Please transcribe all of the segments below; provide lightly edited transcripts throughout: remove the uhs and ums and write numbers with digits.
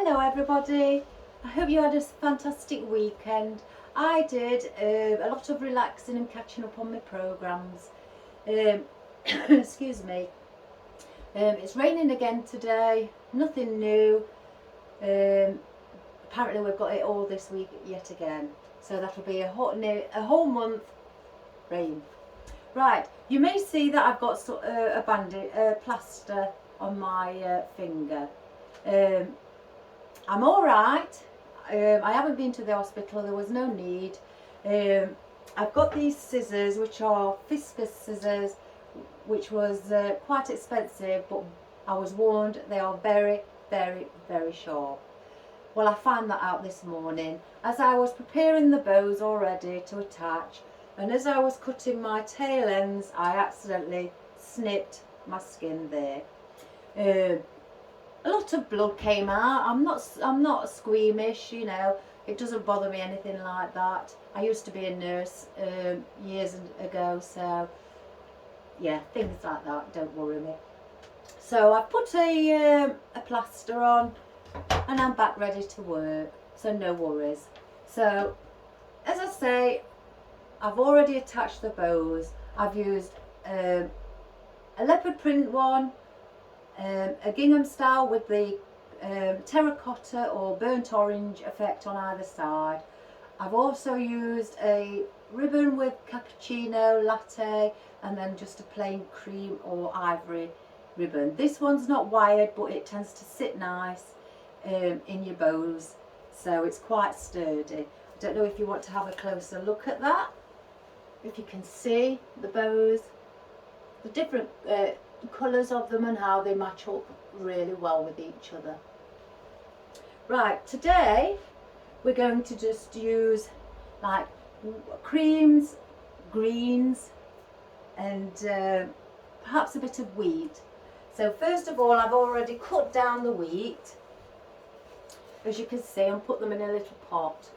Hello everybody, I hope you had a fantastic weekend. I did a lot of relaxing and catching up on my programmes. Excuse me. It's raining again today, nothing new. Apparently we've got it all this week yet again, so that'll be a whole month rain. Right, you may see that I've got a bandage, plaster on my finger. I'm alright. I haven't been to the hospital, there was no need. I've got these scissors, which are Fiscus scissors, which was quite expensive, but I was warned they are very, very, very sharp. Well, I found that out this morning as I was preparing the bows already to attach, and as I was cutting my tail ends, I accidentally snipped my skin there. A lot of blood came out. I'm not squeamish, you know. It doesn't bother me anything like that. I used to be a nurse years ago, so yeah, things like that don't worry me. So I put a plaster on, and I'm back ready to work. So no worries. So as I say, I've already attached the bows. I've used a leopard print one. A gingham style with the terracotta or burnt orange effect on either side. I've also used a ribbon with cappuccino, latte, and then just a plain cream or ivory ribbon. This one's not wired, but it tends to sit nice in your bows, so it's quite sturdy. I don't know if you want to have a closer look at that, if you can see the bows, the different colours of them and how they match up really well with each other. Right, today we're going to just use like creams, greens, and perhaps a bit of wheat. So first of all, I've already cut down the wheat, as you can see, and put them in a little pot.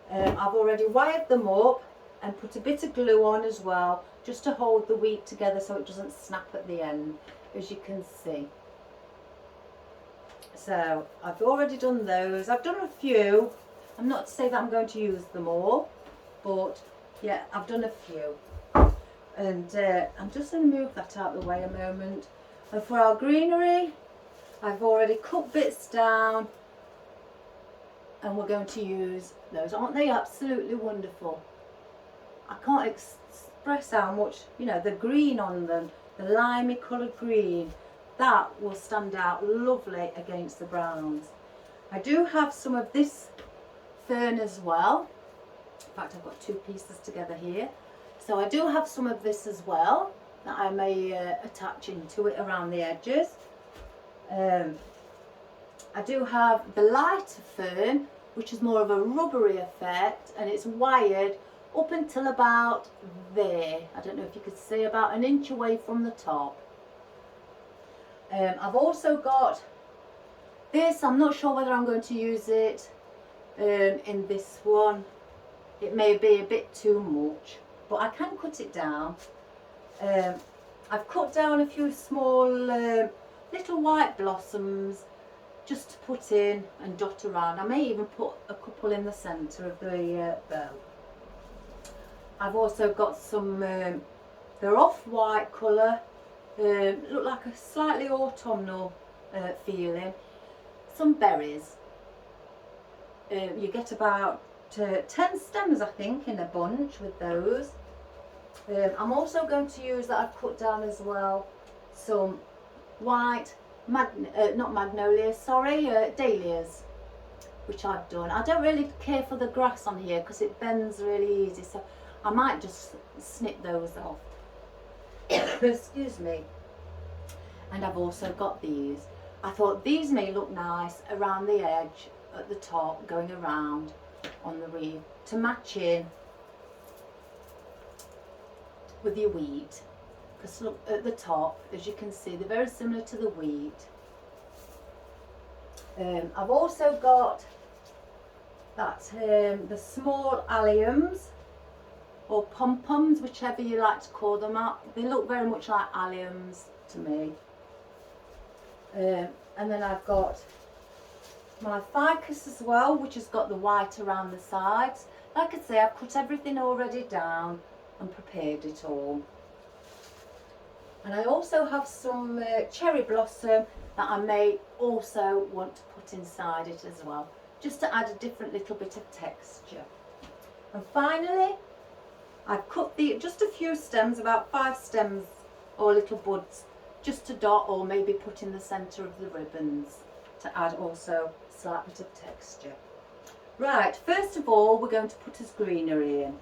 I've already wired them up and put a bit of glue on as well, just to hold the wheat together so it doesn't snap at the end, as you can see. So I've already done those. I've done a few. I'm not to say that I'm going to use them all, but yeah, I've done a few. And I'm just going to move that out of the way a moment. And for our greenery, I've already cut bits down, and we're going to use those. Aren't they absolutely wonderful? I can't express how much, you know, the green on them, the limey coloured green, that will stand out lovely against the browns. I do have some of this fern as well. In fact, I've got two pieces together here. So I do have some of this as well that I may attach into it around the edges. I do have the lighter fern, which is more of a rubbery effect, and it's wired up until about there. I don't know if you could see, about an inch away from the top. I've also got this. I'm not sure whether I'm going to use it in this one. It may be a bit too much, but I can cut it down. I've cut down a few small little white blossoms just to put in and dot around. I may even put a couple in the centre of the bow. I've also got some, they're off-white colour, look like a slightly autumnal feeling. Some berries. You get about 10 stems, I think, in a bunch with those. I'm also going to use, that I've cut down as well, some white, not magnolias, sorry, dahlias, which I've done. I don't really care for the grass on here because it bends really easy, so I might just snip those off. Excuse me. And I've also got these. I thought these may look nice around the edge at the top, going around on the wreath to match in with your wheat. Because look at the top, as you can see, they're very similar to the wheat. I've also got that the small alliums, or pom-poms, whichever you like to call them up. They look very much like alliums to me. And then I've got my ficus as well, which has got the white around the sides. Like I say, I've cut everything already down and prepared it all. And I also have some cherry blossom that I may also want to put inside it as well, just to add a different little bit of texture. And finally, I've cut just a few stems, about 5 stems or little buds, just to dot or maybe put in the centre of the ribbons to add also a slight bit of texture. Right, first of all, we're going to put as greenery in.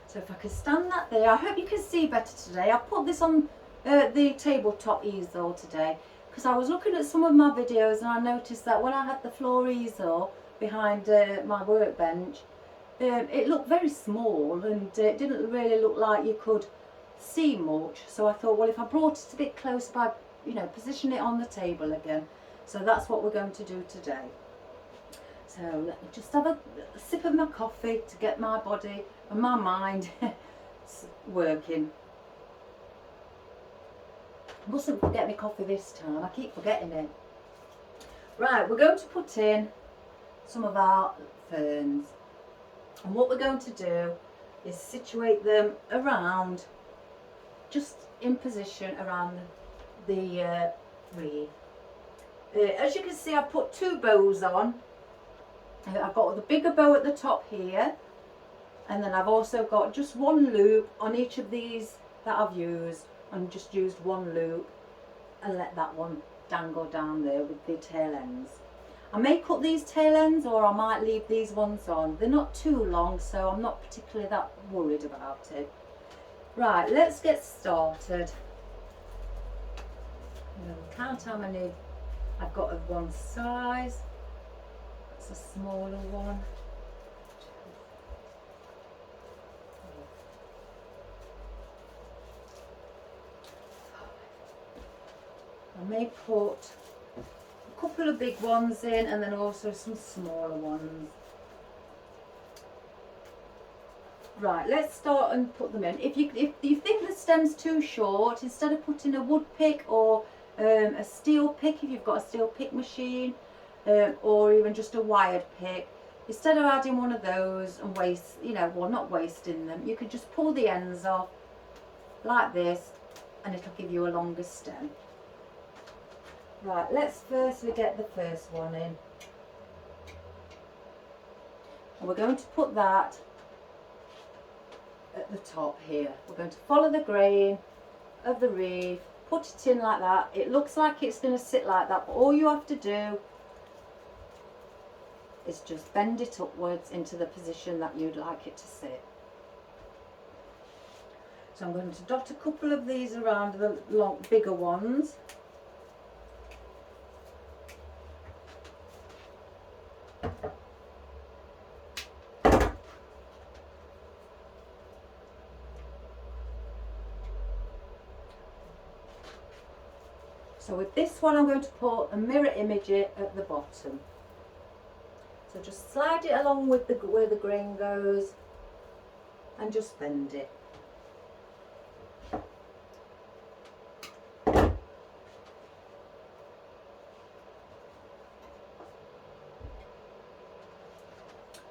So if I can stand that there, I hope you can see better today. I put this on the tabletop easel today because I was looking at some of my videos and I noticed that when I had the floor easel behind my workbench, it looked very small and it didn't really look like you could see much. So I thought, well, if I brought it a bit closer by, position it on the table again. So that's what we're going to do today. So let me just have a sip of my coffee to get my body and my mind working. Mustn't forget my coffee this time, I keep forgetting it. Right, we're going to put in some of our ferns. And what we're going to do is situate them around, just in position around the wreath. As you can see, I've put 2 bows on. I've got the bigger bow at the top here, and then I've also got just 1 loop on each of these that I've used, and just used 1 loop and let that one dangle down there with the tail ends. I may cut these tail ends or I might leave these ones on. They're not too long, so I'm not particularly that worried about it. Right, let's get started. Count how many I've got of one size. It's a smaller one. I may put a couple of big ones in and then also some smaller ones. Right, let's start and put them in. If you think the stem's too short, instead of putting a wood pick or a steel pick, if you've got a steel pick machine, or even just a wired pick, instead of adding one of those and not wasting them, you could just pull the ends off like this and it'll give you a longer stem. Right, let's firstly get the first one in. And we're going to put that at the top here. We're going to follow the grain of the wreath, put it in like that. It looks like it's going to sit like that, but all you have to do is just bend it upwards into the position that you'd like it to sit. So I'm going to dot a couple of these around the bigger ones. So with this one, I'm going to put a mirror image at the bottom. So just slide it along with where the grain goes and just bend it.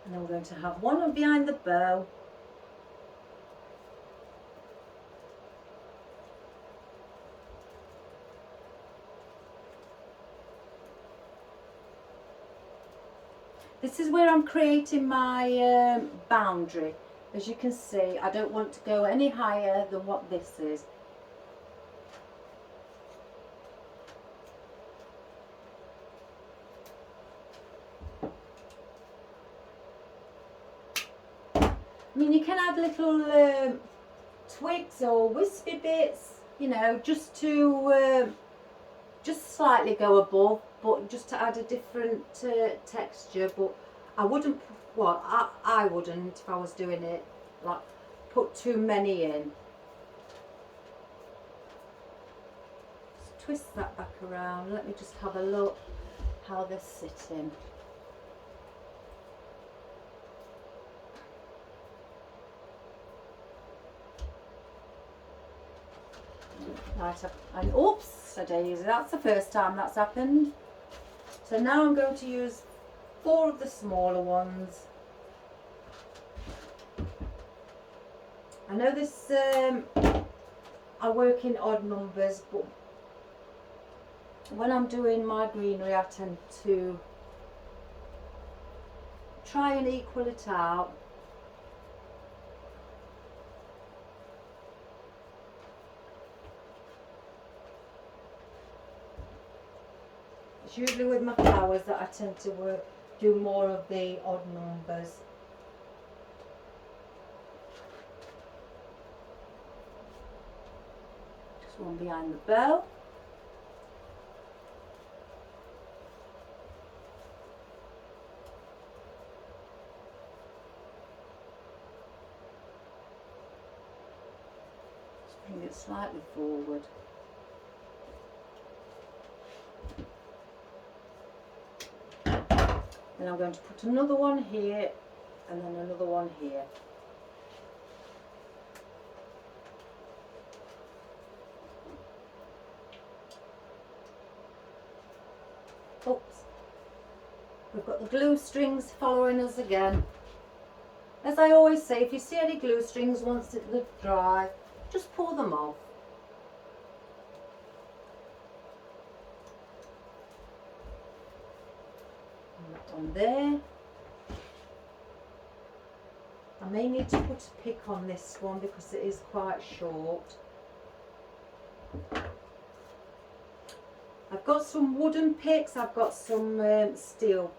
And then we're going to have one behind the bow. This is where I'm creating my boundary. As you can see, I don't want to go any higher than what this is. I mean, you can add little twigs or wispy bits, just to just slightly go above, but just to add a different texture. But I wouldn't, I wouldn't, if I was doing it, like put too many in. Just twist that back around. Let me just have a look how they're sitting. Right, and oops, a daisy, that's the first time that's happened. So now I'm going to use 4 of the smaller ones. I know this, I work in odd numbers, but when I'm doing my greenery I tend to try and equal it out. It's usually with my flowers that I tend to do more of the odd numbers. Just one behind the bow. Just bring it slightly forward. Then I'm going to put another one here and then another one here. Oops. We've got the glue strings following us again. As I always say, if you see any glue strings once they're dry, just pull them off. On there. I may need to put a pick on this one because it is quite short. I've got some wooden picks, I've got some steel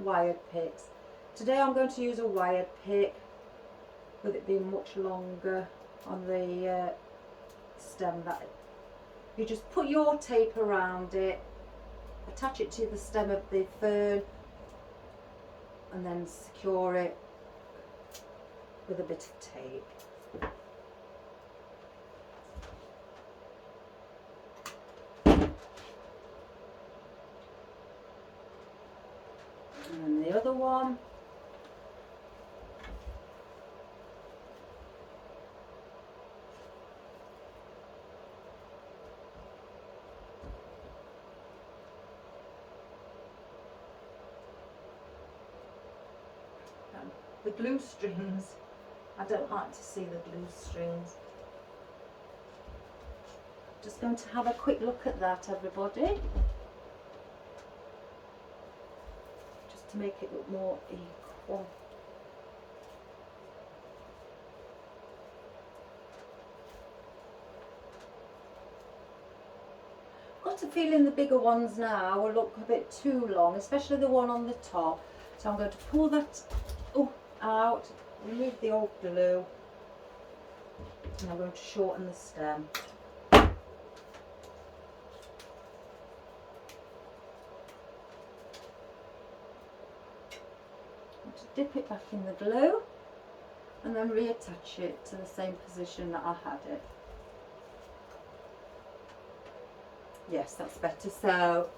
wired picks. Today I'm going to use a wired pick with it being much longer on the stem. That you just put your tape around it, attach it to the stem of the fern and then secure it with a bit of tape. And then the other one. The glue strings, I don't like to see the glue strings. Just going to have a quick look at that, everybody, just to make it look more equal. Got a feeling the bigger ones now will look a bit too long, especially the one on the top. So I'm going to pull that out, remove the old glue, and I'm going to shorten the stem. Just dip it back in the glue and then reattach it to the same position that I had it. Yes, that's better. So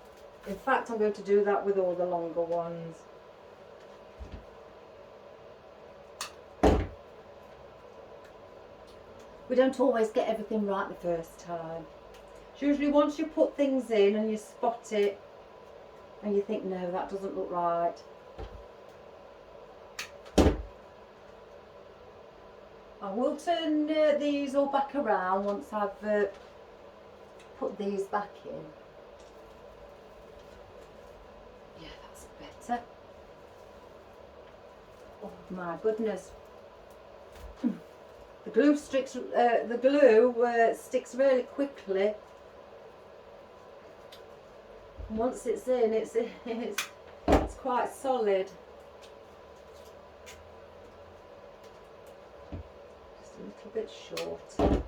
in fact I'm going to do that with all the longer ones. We don't always get everything right the first time. It's usually once you put things in and you spot it and you think, no, that doesn't look right. I will turn these all back around once I've put these back in. Yeah, that's better. Oh my goodness. The glue sticks really quickly. Once it's in, it's quite solid. Just a little bit shorter.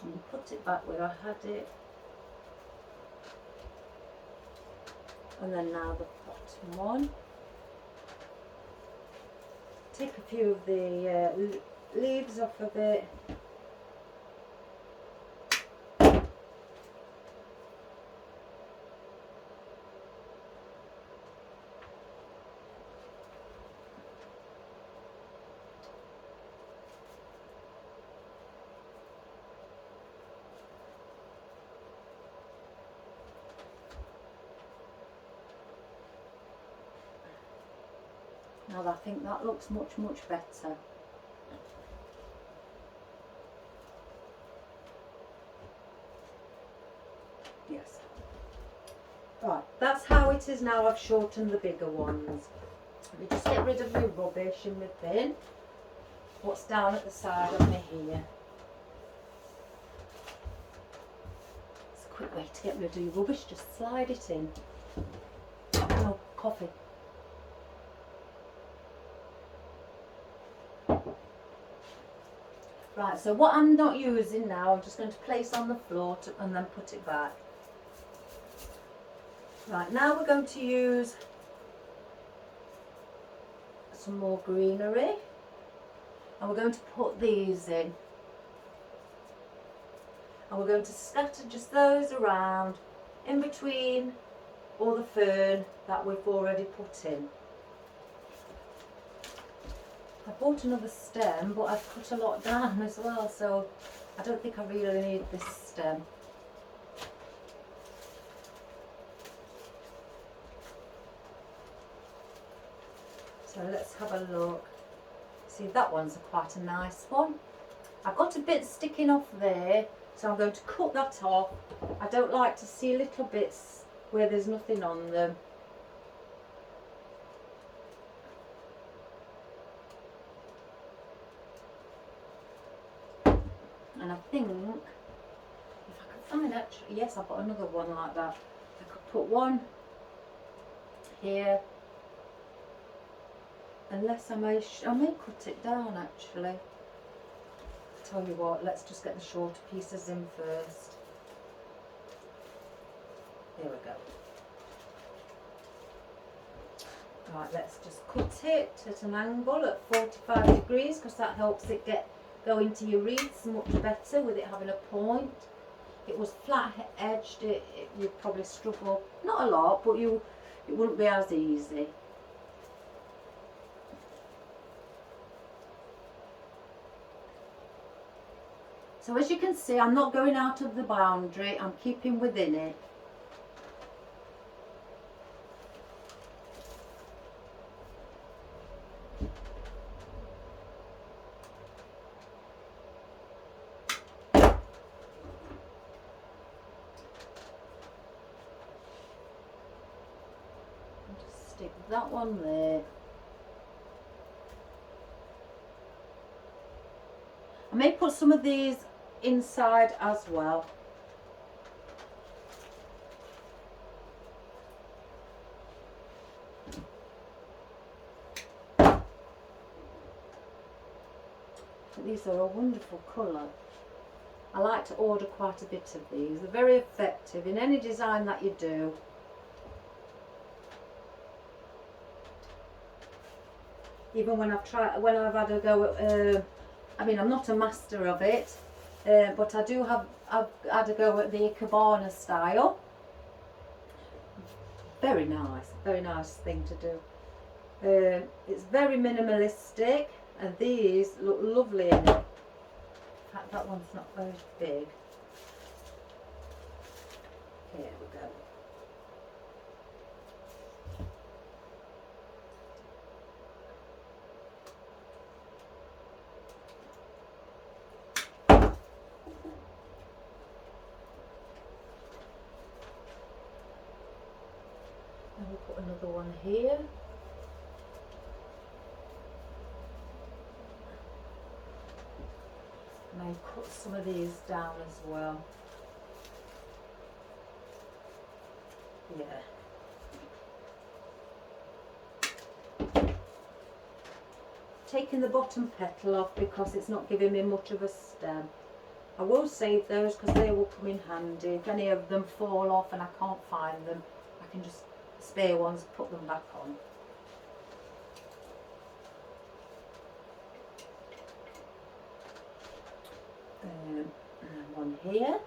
And put it back where I had it. And then now the bottom one. Take a few of the leaves off of it. Now I think that looks much, much better. Yes. Right, that's how it is now. I've shortened the bigger ones. Let me just get rid of my rubbish in my bin. What's down at the side of me here. It's a quick way to get rid of your rubbish, just slide it in. Oh, coffee. Right, so what I'm not using now, I'm just going to place on the floor and then put it back. Right, now we're going to use some more greenery. And we're going to put these in. And we're going to scatter just those around in between all the fern that we've already put in. I bought another stem, but I've cut a lot down as well, so I don't think I really need this stem. So let's have a look. See, that one's quite a nice one. I've got a bit sticking off there, so I'm going to cut that off. I don't like to see little bits where there's nothing on them. And I think, if I could find actually, yes, I've got another one like that. I could put one here. Unless I may cut it down actually. Tell you what, let's just get the shorter pieces in first. There we go. Right, let's just cut it at an angle at 45 degrees because that helps it go into your wreaths much better with it having a point. If it was flat edged, you'd probably struggle, not a lot, but it wouldn't be as easy. So as you can see, I'm not going out of the boundary, I'm keeping within it. Just stick that one there. I may put some of these inside as well. These are a wonderful colour. I like to order quite a bit of these. They're very effective in any design that you do. Even when I've had a go at, I mean, I'm not a master of it, but I've had a go at the Cabana style. Very nice thing to do. It's very minimalistic, and these look lovely in it. In fact, that one's not very big. Here we go. And we'll put another one here. And I'll cut some of these down as well. Yeah. Taking the bottom petal off because it's not giving me much of a stem. I will save those because they will come in handy. If any of them fall off and I can't find them, I can just spare ones, put them back on. And one here.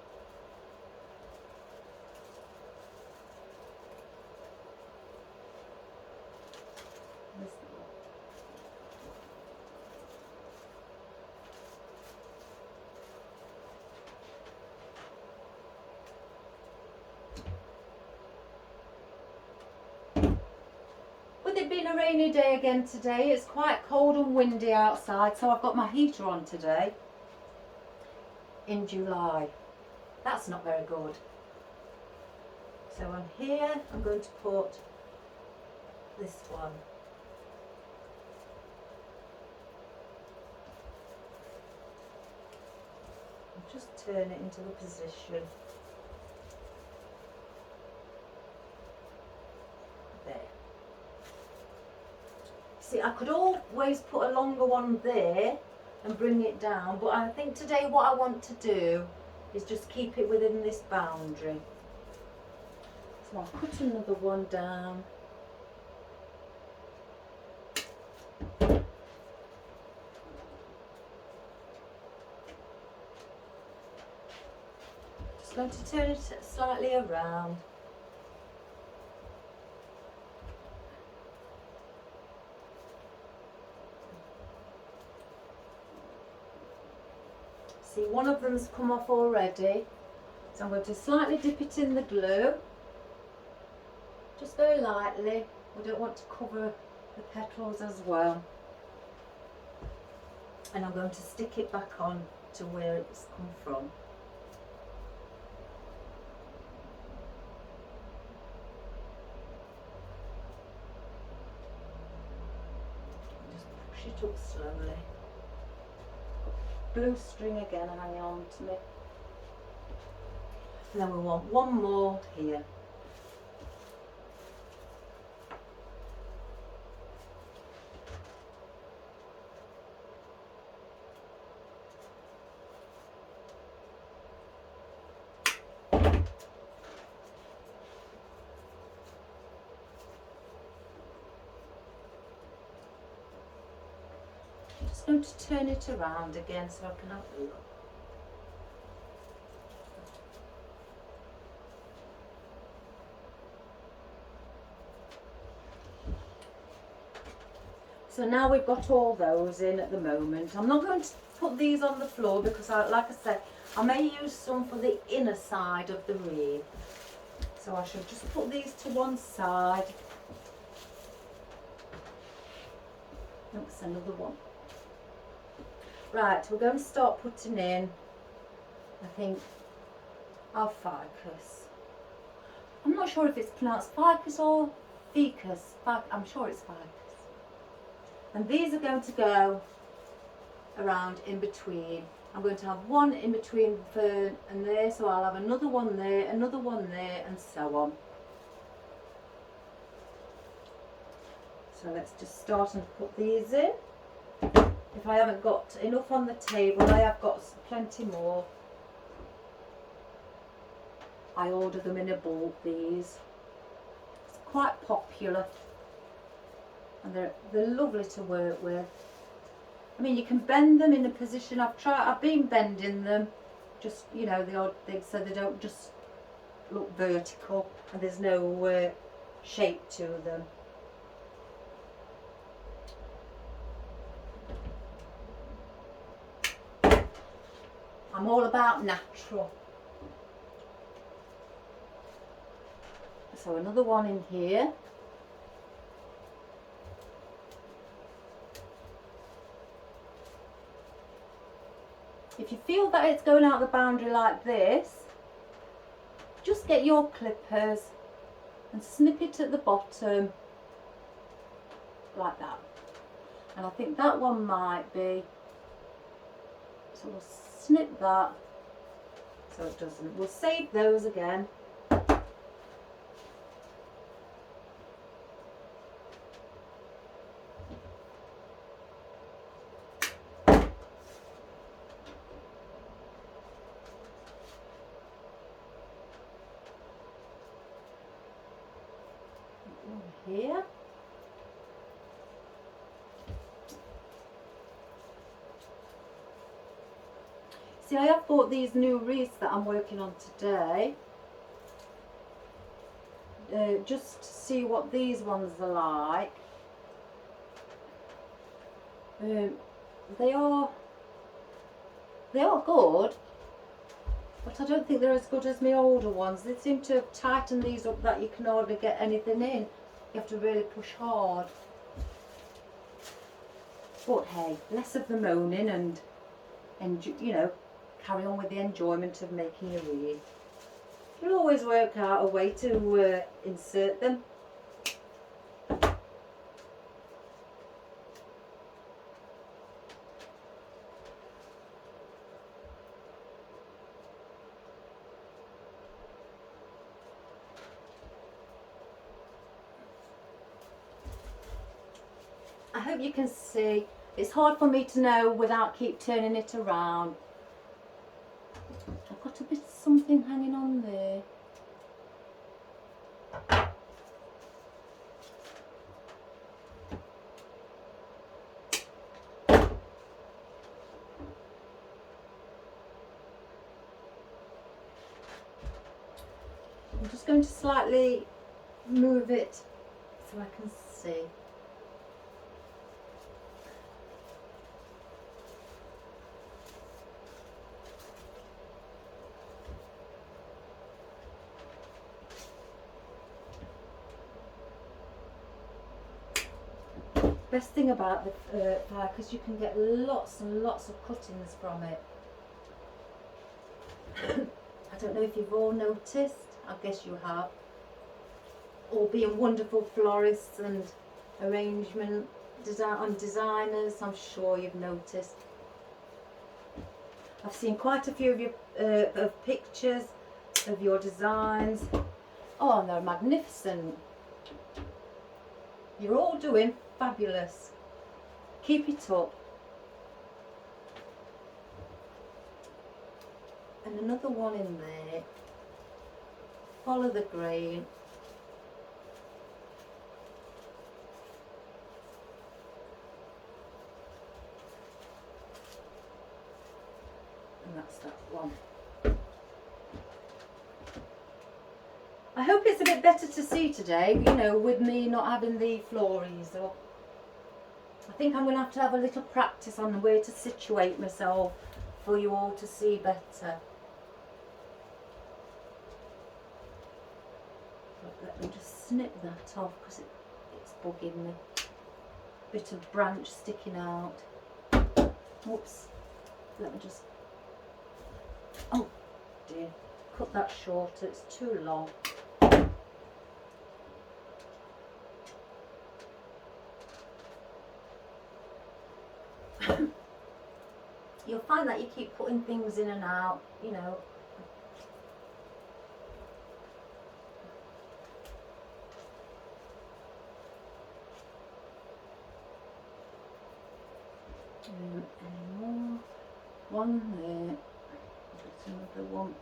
been a rainy day again today. It's quite cold and windy outside, so I've got my heater on today in July. That's not very good. So on here I'm going to put this one. And just turn it into the position. There. See, I could always put a longer one there and bring it down, but I think today what I want to do is just keep it within this boundary. So I'll put another one down. Just going to turn it slightly around. See, one of them's come off already, so I'm going to slightly dip it in the glue, just very lightly. We don't want to cover the petals as well. And I'm going to stick it back on to where it's come from. Just push it up slowly. Blue string again hanging on to me. And then we want one more here. I'm just going to turn it around again so I can have a look. So now we've got all those in at the moment. I'm not going to put these on the floor because, like I said, I may use some for the inner side of the wreath. So I should just put these to one side. That's another one. Right, we're going to start putting in, I think, our ficus. I'm not sure if it's pronounced ficus or ficus. I'm sure it's ficus. And these are going to go around in between. I'm going to have one in between the fern and there, so I'll have another one there, and so on. So let's just start and put these in. If I haven't got enough on the table, I have got plenty more. I order them in a bulk, these. It's quite popular. And they're lovely to work with. I mean, you can bend them in a position. I've been bending them, just, you know, the odd thing, so they don't just look vertical and there's no shape to them. I'm all about natural. So another one in here. If you feel that it's going out the boundary like this, just get your clippers and snip it at the bottom like that. And I think that one might be, so we'll snip that so it doesn't. We'll save those again. Here. See, I have bought these new wreaths that I'm working on today, just to see what these ones are like. They are good, but I don't think they're as good as my older ones. They seem to have tightened these up that you can hardly get anything in. You have to really push hard. But hey, less of the moaning and you know, carry on with the enjoyment of making your wreath. You'll always work out a way to insert them. I hope you can see. It's hard for me to know without keep turning it around. I've got a bit of something hanging on there. I'm just going to slightly move it so I can see. Best thing about the fire, because you can get lots and lots of cuttings from it. I don't know if you've all noticed, I guess you have. All being wonderful florists and arrangement designers, I'm sure you've noticed. I've seen quite a few of your of pictures of your designs. Oh, and they're magnificent. You're all doing fabulous. Keep it up. And another one in there. Follow the grain. And that's that one. I hope it's a bit better to see today, you know, with me not having the flories up. I think I'm going to have a little practice on where to situate myself for you all to see better. But let me just snip that off because it's bugging me. Bit of branch sticking out. Oops. Let me just... Oh dear. Cut that shorter, it's too long. You'll find that you keep putting things in and out, you know. Any more? One there. There's another one.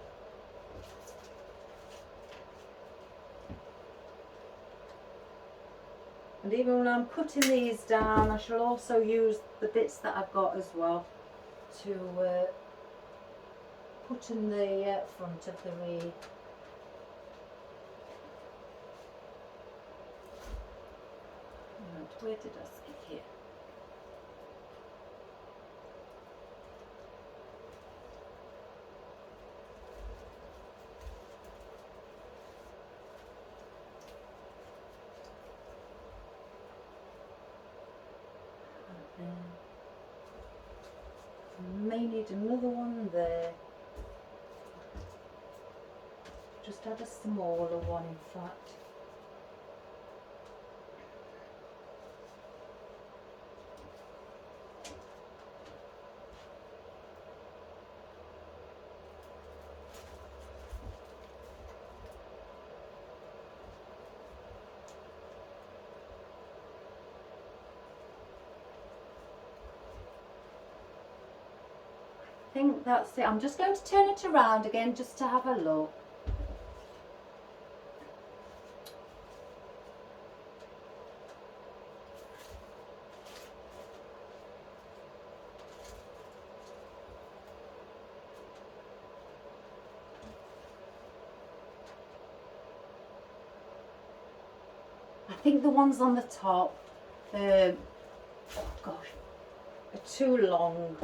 And even when I'm cutting these down, I shall also use the bits that I've got as well to put in the front of the wreath. Right, where did I skip here? May need another one there. Just add a smaller one, in fact. I think that's it. I'm just going to turn it around again just to have a look. I think the ones on the top, oh gosh, are too long.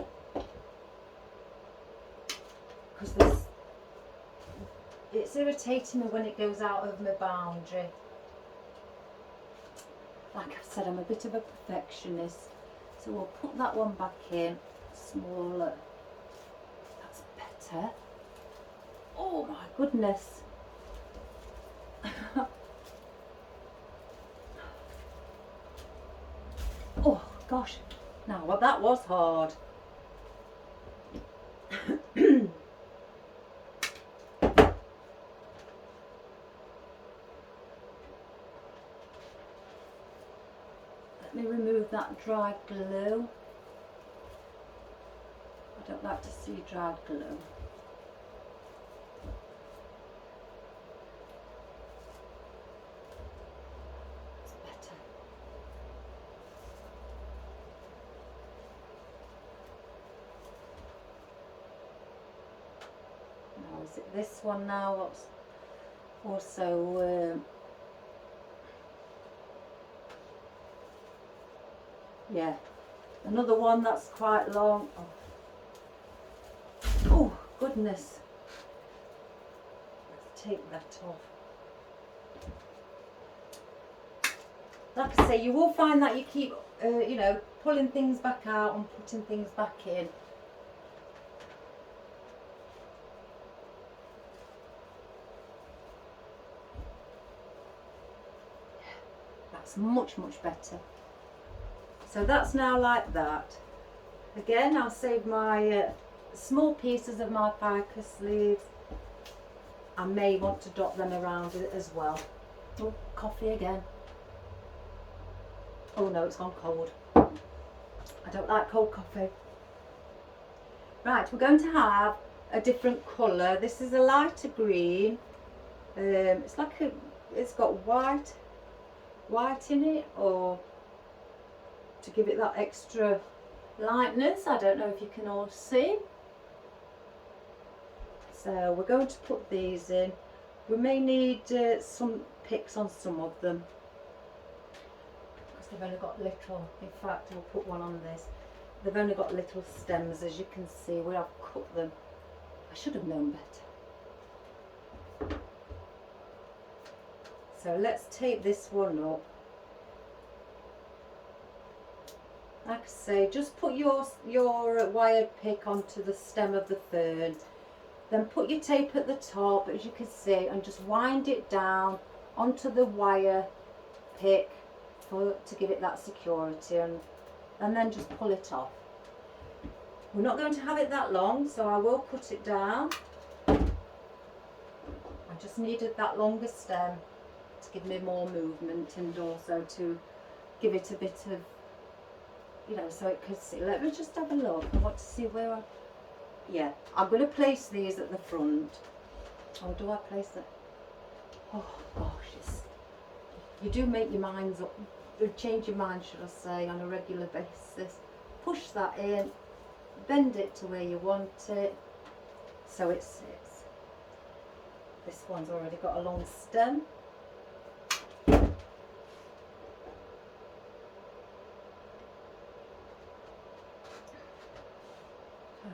Because it's irritating me when it goes out of my boundary. Like I've said, I'm a bit of a perfectionist, So we'll put that one back in, smaller. That's better. Oh my goodness. Oh gosh, now well, that was hard. Let me remove that dry glue. I don't like to see dry glue. It's better. Now is it this one now? What's also yeah, another one that's quite long. Oh goodness. Let's take that off. Like I say, you will find that you keep, you know, pulling things back out and putting things back in. That's much, much better. So that's now like that. Again, I'll save my small pieces of my piker sleeves. I may want to dot them around it as well. Oh, coffee again. Oh no, it's gone cold. I don't like cold coffee. Right, we're going to have a different colour. This is a lighter green. It's like it's got white in it, or to give it that extra lightness. I don't know if you can all see. So we're going to put these in. We may need some picks on some of them because they've only got little. In fact, we'll put one on this. They've only got little stems, as you can see where I've cut them. I should have known better. So let's tape this one up. Like I say, just put your wired pick onto the stem of the fern, then put your tape at the top, as you can see, and just wind it down onto the wire pick to give it that security, and then just pull it off. We're not going to have it that long, so I will cut it down. I just needed that longer stem to give me more movement, and also to give it a bit of, you know, so it could see. Let me just have a look. I want to see where yeah, I'm going to place these at the front. Or do I place that? Oh gosh, you do make your minds up, change your mind, should I say, on a regular basis. Push that in, bend it to where you want it, so it sits. This one's already got a long stem.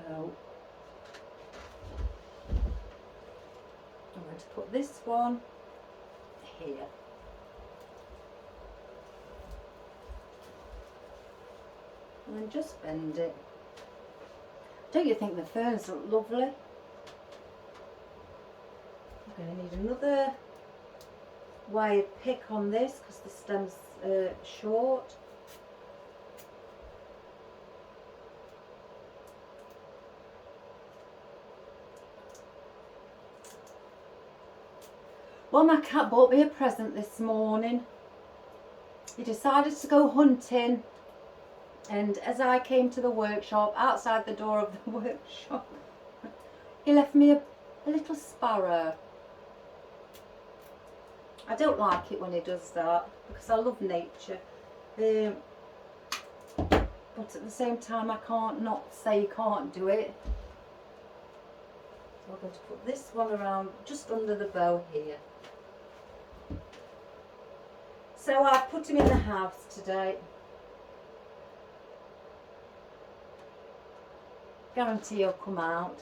So I'm going to put this one here. And then just bend it. Don't you think the ferns look lovely? I'm going to need another wire pick on this because the stem's short. Well, my cat bought me a present this morning. He decided to go hunting, and as I came to the workshop, outside the door of the workshop, he left me a little sparrow. I don't like it when he does that because I love nature, but at the same time I can't not say you can't do it. So I'm going to put this one around just under the bow here. So I've put him in the house today. Guarantee he'll come out.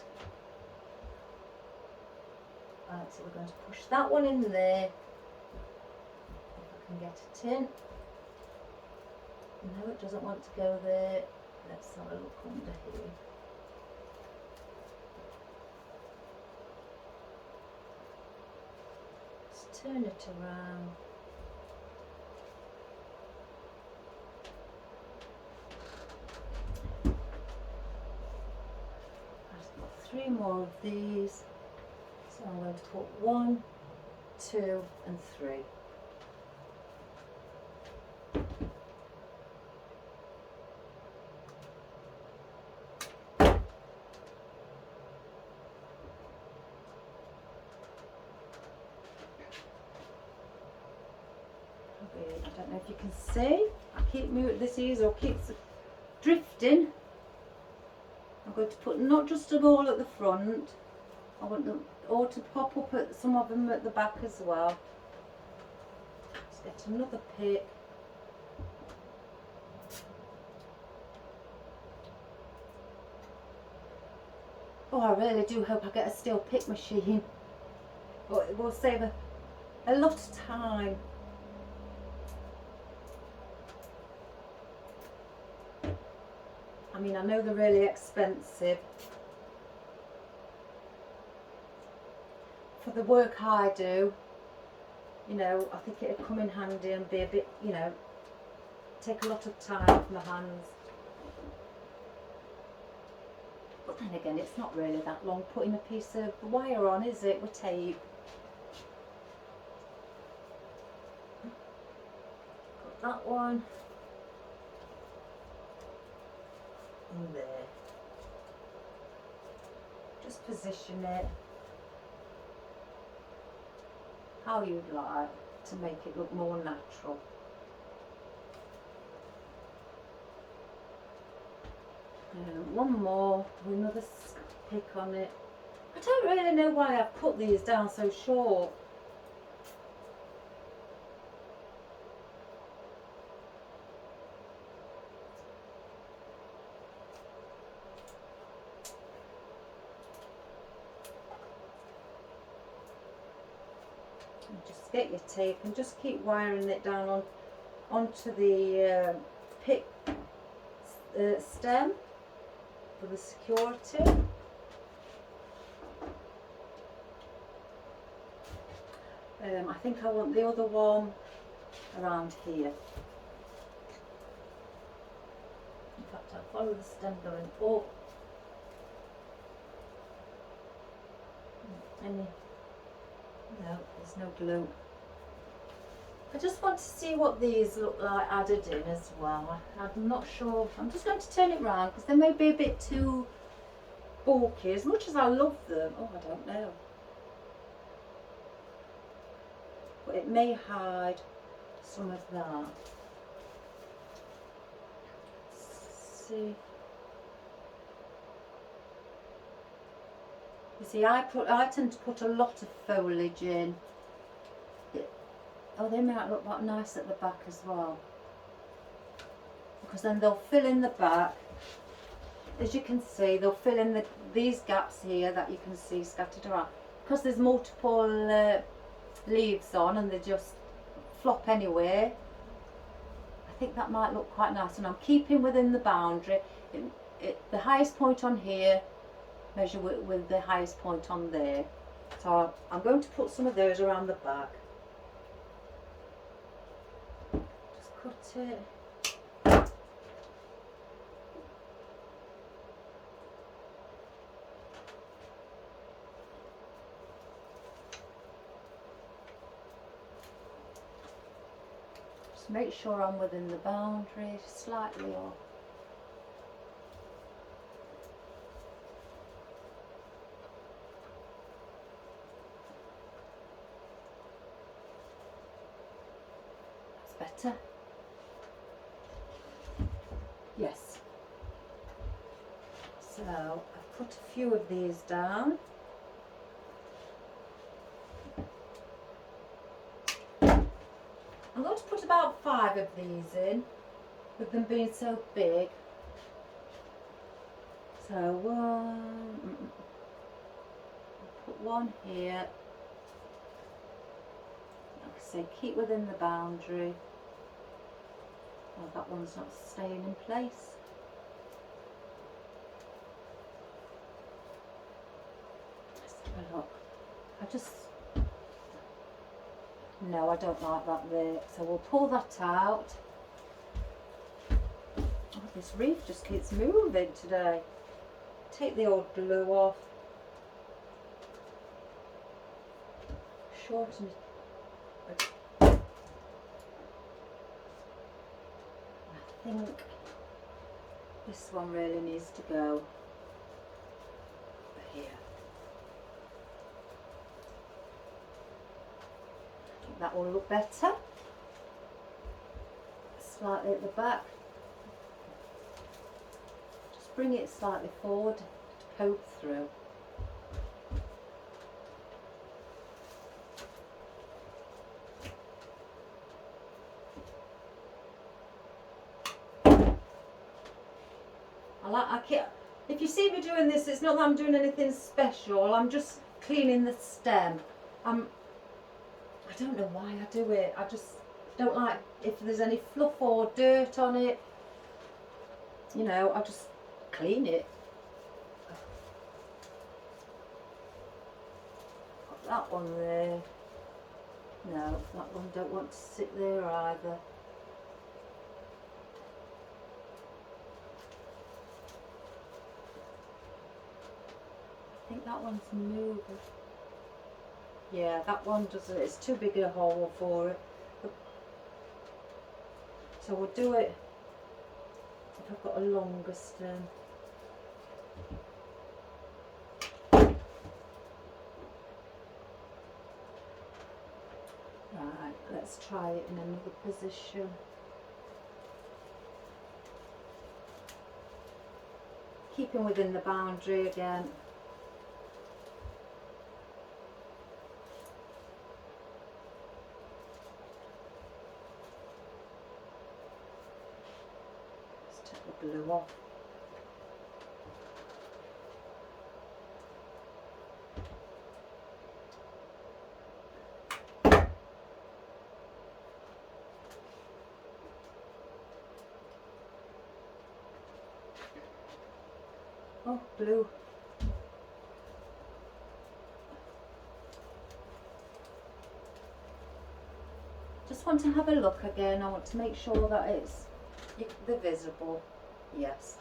Right, so we're going to push that one in there. If I can get it in. No, it doesn't want to go there. Let's have a look under here. Let's turn it around. I've got 3 more of these. So I'm going to put 1, 2 and 3. I don't know if you can see. I keep moving, this easel keeps drifting. I'm going to put not just a ball at the front. I want them all to pop up at some of them at the back as well. Let's get another pick. Oh, I really do hope I get a steel pick machine. But it will save a lot of time. I mean, I know they're really expensive. For the work I do, you know, I think it'd come in handy and be a bit, you know, take a lot of time off my hands. But then again, it's not really that long putting a piece of wire on, is it, with tape? Put that one in there. Just position it how you'd like to make it look more natural. One more with another pick on it. I don't really know why I've put these down so short. And just get your tape and just keep wiring it down onto the pick stem for the security. I think I want the other one around here. In fact, I'll follow the stem going up. No, there's no glue. I just want to see what these look like added in as well. I'm not sure. I'm just going to turn it round because they may be a bit too bulky. As much as I love them, oh, I don't know. But it may hide some of that. Let's see. You see, I tend to put a lot of foliage in. Oh, they might look quite nice at the back as well, because then they'll fill in the back. As you can see, they'll fill in these gaps here that you can see scattered around, because there's multiple leaves on and they just flop anywhere. I think that might look quite nice, and I'm keeping within the boundary. The highest point on here measure with the highest point on there, so I'm going to put some of those around the back. Just cut it. Just make sure I'm within the boundary, slightly off. That's better. Yes. So I've put a few of these down. I'm going to put about 5 of these in, with them being so big. So put one here. Like I say, keep within the boundary. Oh, that one's not staying in place. Let's have a look. No, I don't like that there. So we'll pull that out. Oh, this wreath just keeps moving today. Take the old glue off. Shorten it. I think this one really needs to go here. I think that will look better. Slightly at the back. Just bring it slightly forward to poke through. If you see me doing this, it's not that I'm doing anything special. I'm just cleaning the stem. I don't know why I do it. I just don't like if there's any fluff or dirt on it. You know, I just clean it. Got that one there. No, that one don't want to sit there either. I think that one's moving. Yeah, that one doesn't. It's too big a hole for it. So we'll do it if I've got a longer stem. Right, let's try it in another position. Keeping within the boundary again. Glue off. Oh, glue. Just want to have a look again. I want to make sure that they're visible. Yes.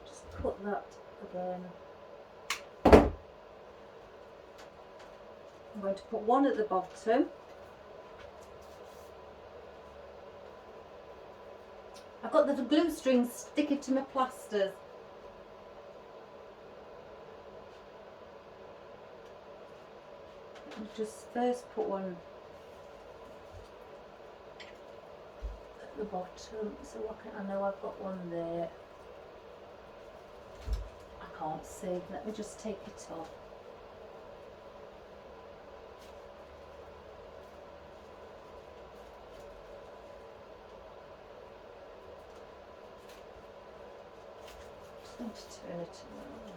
Just cut that again. I'm going to put one at the bottom. I've got the glue strings sticking to my plasters. Just first put one at the bottom, so I know I've got one there. I can't see. Let me just take it off. Just going to turn it around.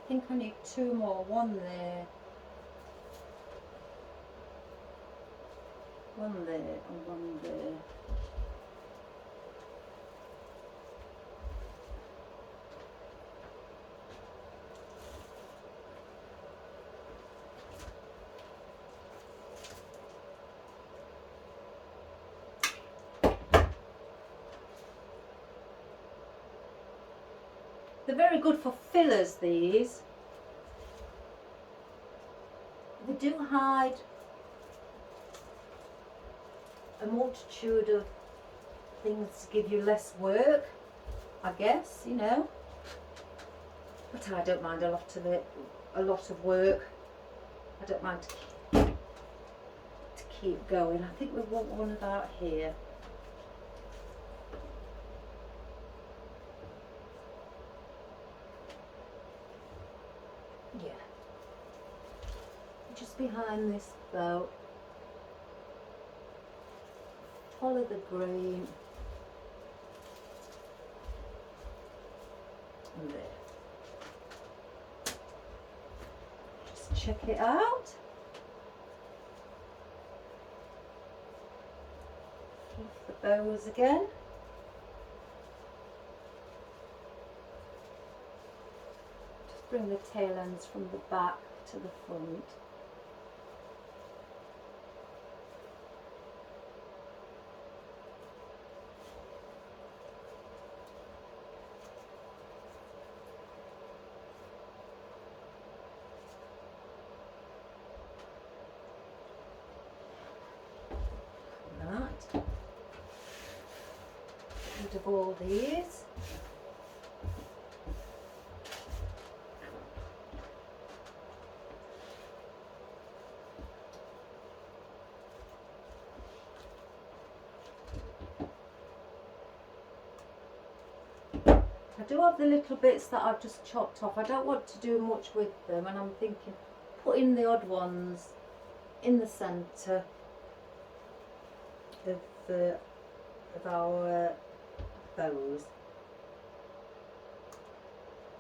I think I need two more, one there, one there and one there. They're very good for fillers, these. They do hide a multitude of things to give you less work, I guess, you know. But I don't mind a lot of it, a lot of work. I don't mind to keep going. I think we want one about here. Yeah. Just behind this bow. Follow the green. just check it out. Fluff the bows again. Just bring the tail ends from the back to the front. Rid of all these. I do have the little bits that I've just chopped off. I don't want to do much with them, and I'm thinking putting the odd ones in the centre of our bows.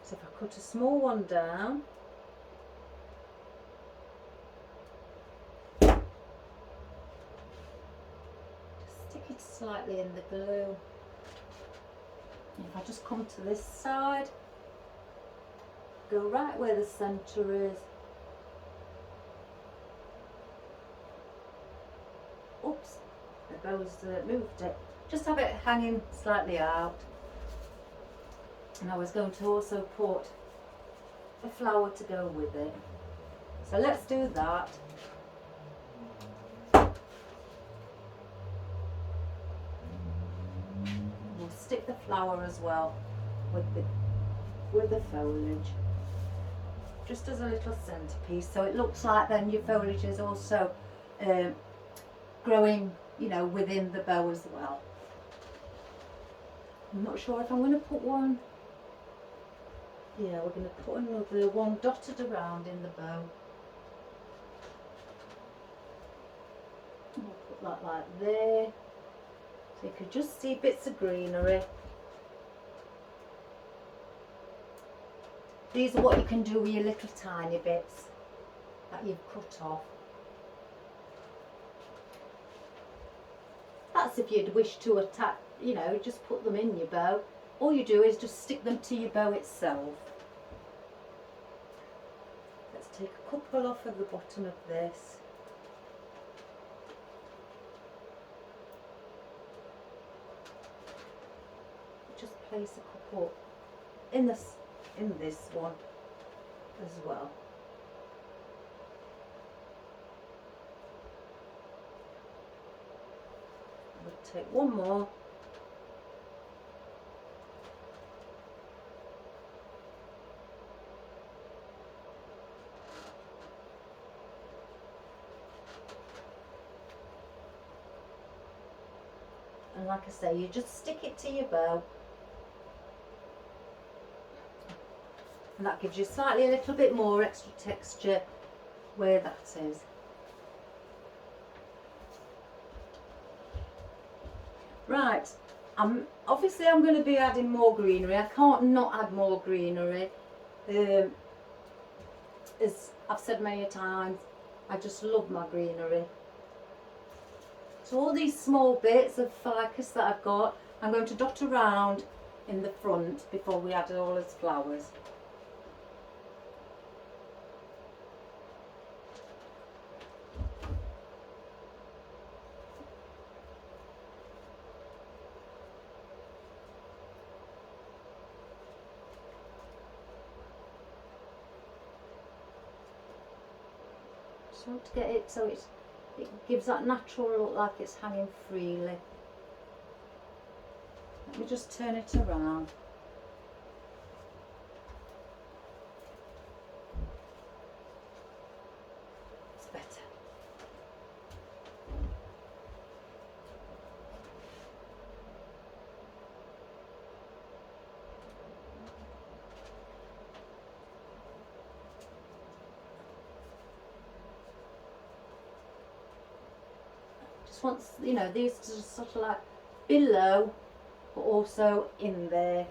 So if I cut a small one down, just stick it slightly in the glue. And if I just come to this side, go right where the centre is. Oops, the bow's moved it. Just have it hanging slightly out. And I was going to also put a flower to go with it. So let's do that. We'll stick the flower as well with the foliage, just as a little centerpiece, so it looks like then your foliage is also growing, you know, within the bow as well. I'm not sure if I'm going to put one. Yeah, we're going to put another one dotted around in the bow. We'll put that like there, so you could just see bits of greenery. These are what you can do with your little tiny bits that you've cut off. That's if you'd wish to attach, you know, just put them in your bow. All you do is just stick them to your bow itself. Let's take a couple off of the bottom of this. Just place a couple in this one as well. We'll take one more. And like I say, you just stick it to your bow. And that gives you slightly a little bit more extra texture where that is. Right, obviously I'm going to be adding more greenery. I can't not add more greenery. As I've said many times, I just love my greenery. So all these small bits of ficus that I've got, I'm going to dot around in the front before we add all its flowers. Just want to get it so it gives that natural look, like it's hanging freely. Let me just turn it around. It's better. Wants, you know, these to just sort of like below but also in there.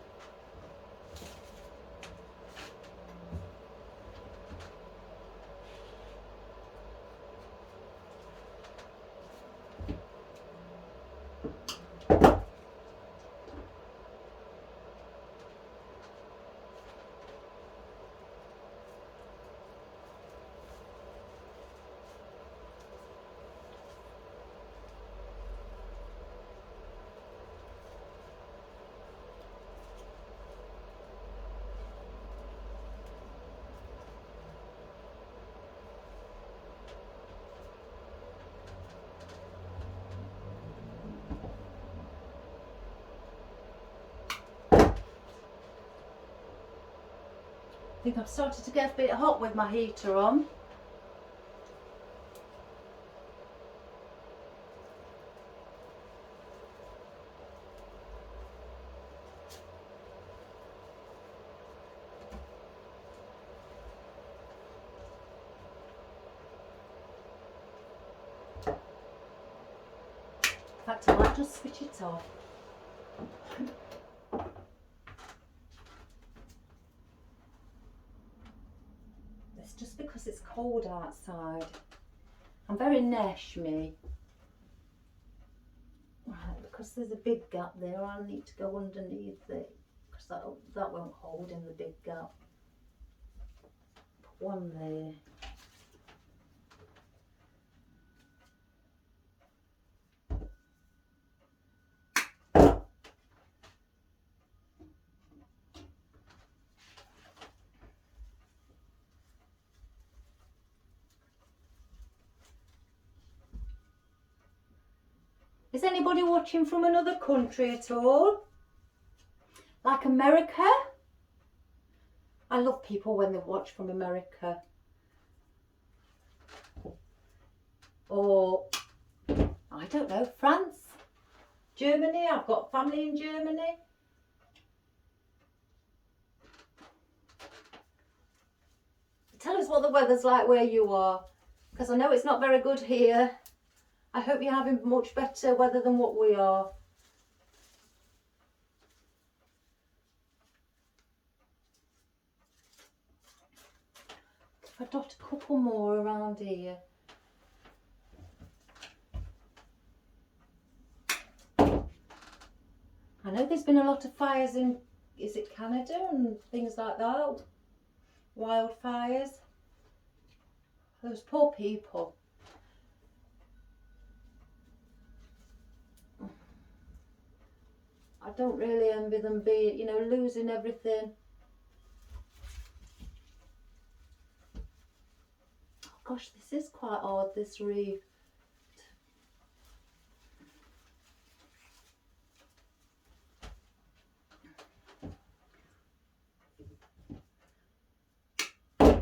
I think I've started to get a bit hot with my heater on. In fact, I might just switch it off. It's just because it's cold outside. I'm very nesh, me. Right, because there's a big gap there, I'll need to go underneath it, because that won't hold in the big gap. Put one there. Is anybody watching from another country at all? Like America? I love people when they watch from America. Or, I don't know, France? Germany? I've got family in Germany. Tell us what the weather's like where you are, because I know it's not very good here. I hope you're having much better weather than what we are. If I dot a couple more around here. I know there's been a lot of fires in, is it Canada and things like that? Wildfires. Those poor people. I don't really envy them being, you know, losing everything. Oh gosh, this is quite odd, this wreath. There's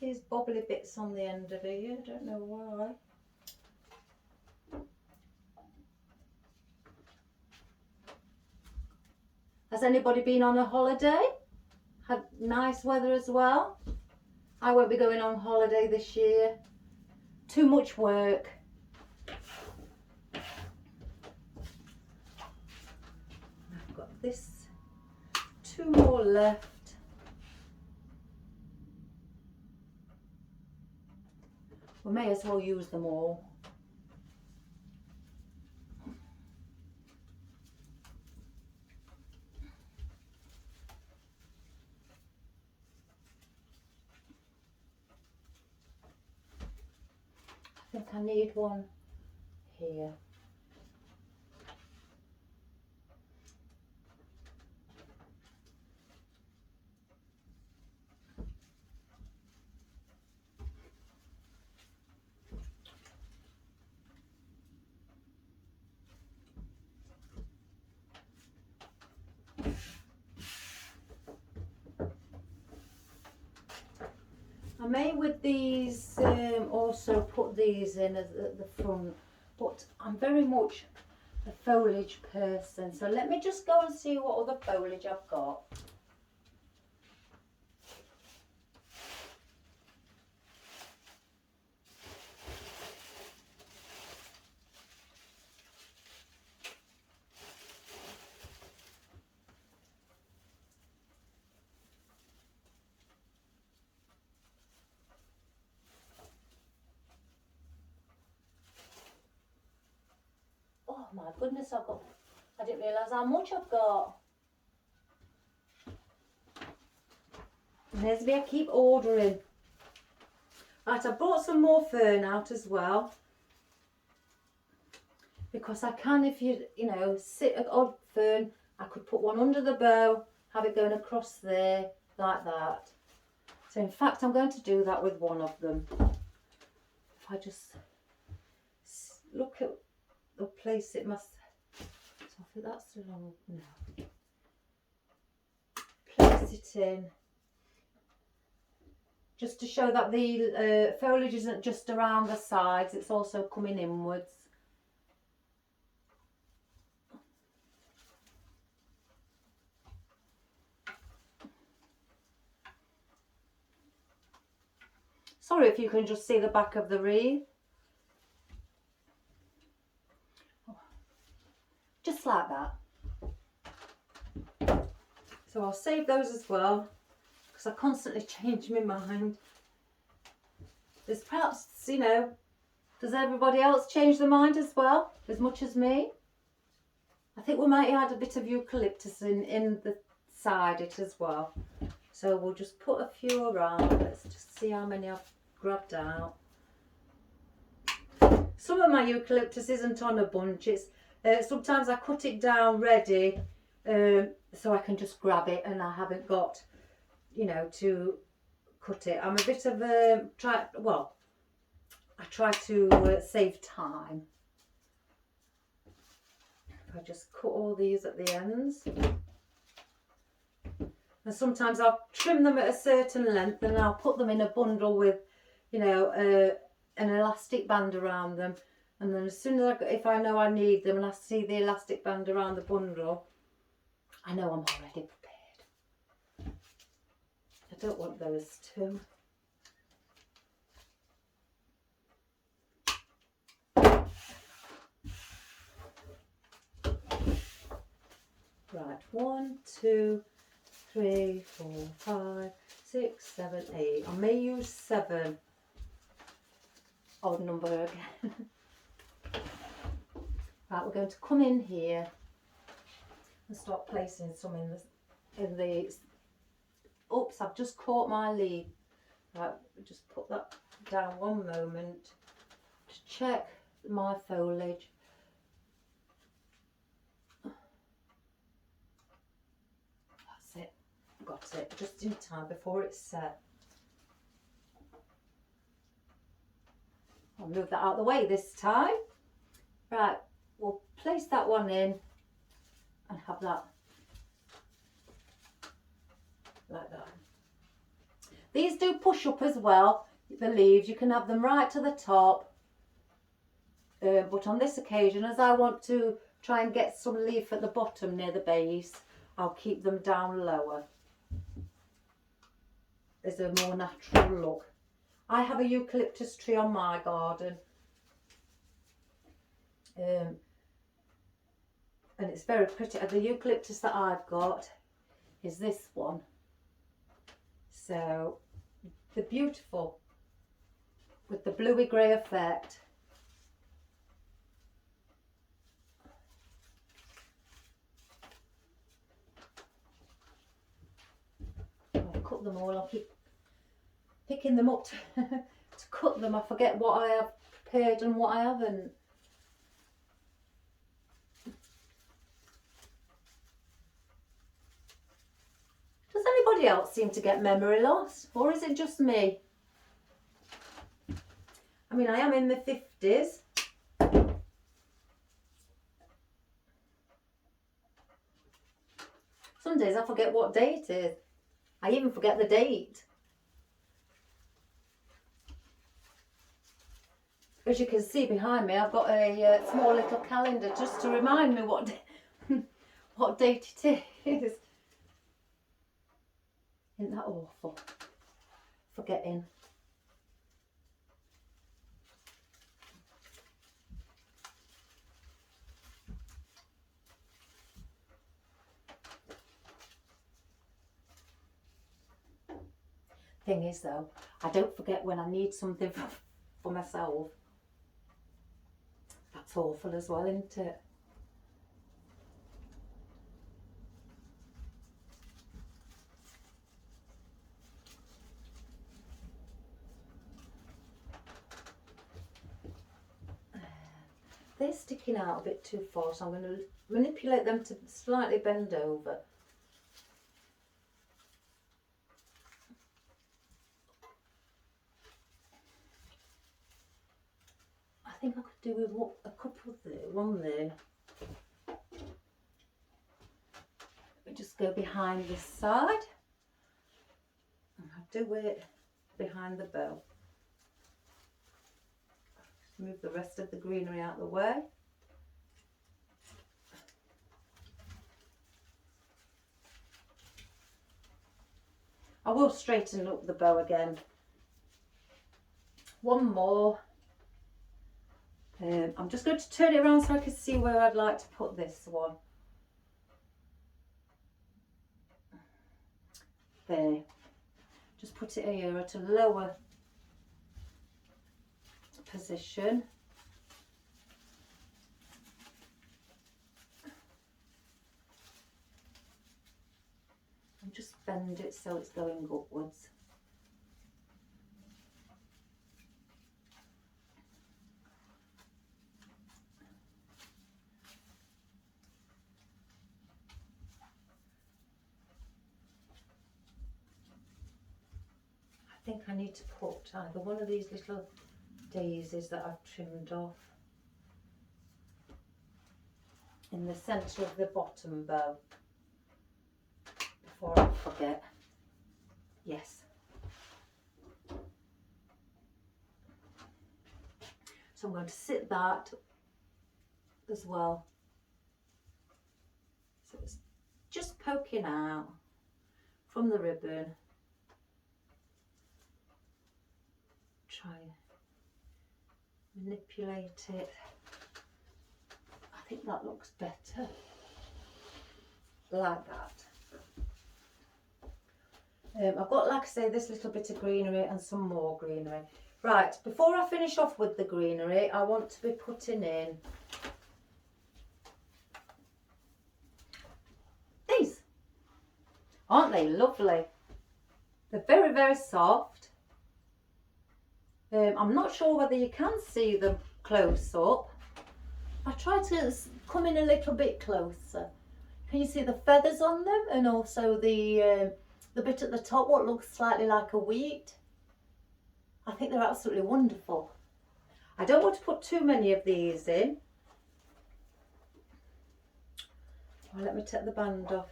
these bobbly bits on the end of it, I don't know why. Has anybody been on a holiday? Had nice weather as well? I won't be going on holiday this year. Too much work. I've got this, 2 more left. We may as well use them all. I think I need one here. I may with these also put these in at the front, but I'm very much a foliage person, so let me just go and see what other foliage I've got. Oh my goodness, I didn't realise how much I've got. And there's me, I keep ordering. Right, I brought some more fern out as well. Because I can, if you know, sit an odd fern, I could put one under the bow, have it going across there, like that. So in fact, I'm going to do that with one of them. If I just look at the place it must, so I think that's the wrong, no. Place it in. just to show that the foliage isn't just around the sides, it's also coming inwards. Sorry if you can just see the back of the wreath. Just like that. So I'll save those as well, because I constantly change my mind. There's perhaps, you know, does everybody else change their mind as well, as much as me? I think we might add a bit of eucalyptus in the side it as well. So we'll just put a few around. Let's just see how many I've grabbed out. Some of my eucalyptus isn't on a bunch. It's sometimes I cut it down ready, so I can just grab it, and I haven't got, you know, to cut it. I'm a bit of a I try to save time. If I just cut all these at the ends. And sometimes I'll trim them at a certain length, and I'll put them in a bundle with, you know, an elastic band around them. And then as soon as if I know I need them and I see the elastic band around the bundle, I know I'm already prepared. I don't want those two. Right, 1, 2, 3, 4, 5, 6, 7, 8. I may use 7. Odd number again. Right, we're going to come in here and start placing some in the. Oops, I've just caught my lead. Right, just put that down one moment to check my foliage. That's it. Got it just in time before it's set. I'll move that out of the way this time. Right, we'll place that one in and have that like that. These do push up as well, the leaves. You can have them right to the top, but on this occasion, as I want to try and get some leaf at the bottom near the base, I'll keep them down lower. There's a more natural look. I have a eucalyptus tree on my garden, and it's very pretty. The eucalyptus that I've got is this one. So they're beautiful with the bluey grey effect. I'll cut them all. I'll keep picking them up to cut them. I forget what I have prepared and what I haven't. Does anybody else seem to get memory loss, or is it just me? I mean, I am in my 50s. Some days I forget what day it is. I even forget the date. As you can see behind me, I've got a small little calendar just to remind me what what date it is. Isn't that awful? Forgetting. Thing is though, I don't forget when I need something for myself. That's awful as well, isn't it? They're sticking out a bit too far, so I'm going to manipulate them to slightly bend over. I think I could do with a couple there, one there. Let me just go behind this side. And I'll do it behind the bow. Just move the rest of the greenery out of the way. I will straighten up the bow again. One more. I'm just going to turn it around so I can see where I'd like to put this one. There. Just put it here at a lower position. And just bend it so it's going upwards. I think I need to put either one of these little daisies that I've trimmed off in the centre of the bottom bow before I forget. Yes. So I'm going to sit that as well. So it's just poking out from the ribbon. Try and manipulate it. I think that looks better. Like that. I've got, like I say, this little bit of greenery and some more greenery. Right, before I finish off with the greenery, I want to be putting in these. Aren't they lovely? They're very, very soft. I'm not sure whether you can see them close up. I try to come in a little bit closer. Can you see the feathers on them, and also the bit at the top, what looks slightly like a wheat? I think they're absolutely wonderful. I don't want to put too many of these in. Well, let me take the band off.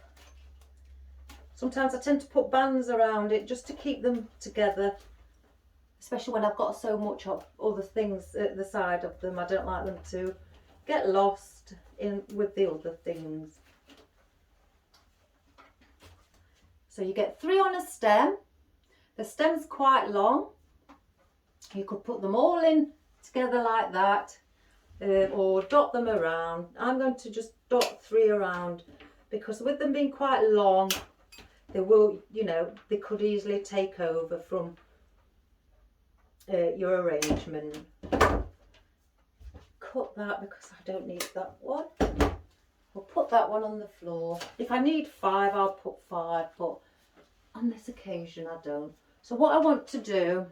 Sometimes I tend to put bands around it just to keep them together. Especially when I've got so much of other things at the side of them. I don't like them to get lost in with the other things. So you get 3 on a stem. The stem's quite long. You could put them all in together like that, or dot them around. I'm going to just dot 3 around, because with them being quite long, they will, you know, they could easily take over from your arrangement. Cut that because I don't need that one. I'll put that one on the floor. If I need 5, I'll put 5, but on this occasion I don't. So what I want to do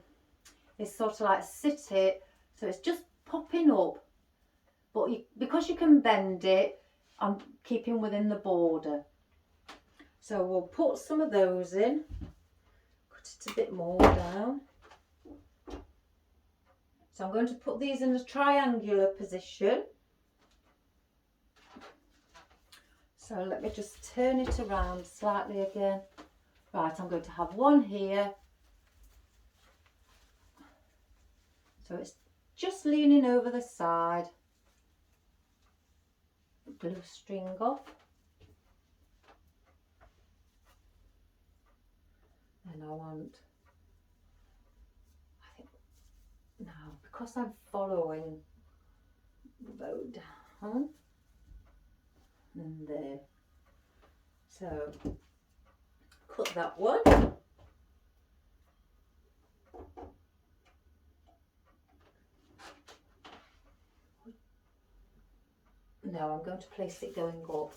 is sort of like sit it so it's just popping up, but because you can bend it, I'm keeping within the border. So we'll put some of those in, cut it a bit more down. So I'm going to put these in a triangular position. So let me just turn it around slightly again. Right, I'm going to have one here. So it's just leaning over the side. Glue string off. And I want, now, because I'm following the bow down, and there. So, cut that one. Now I'm going to place it going up.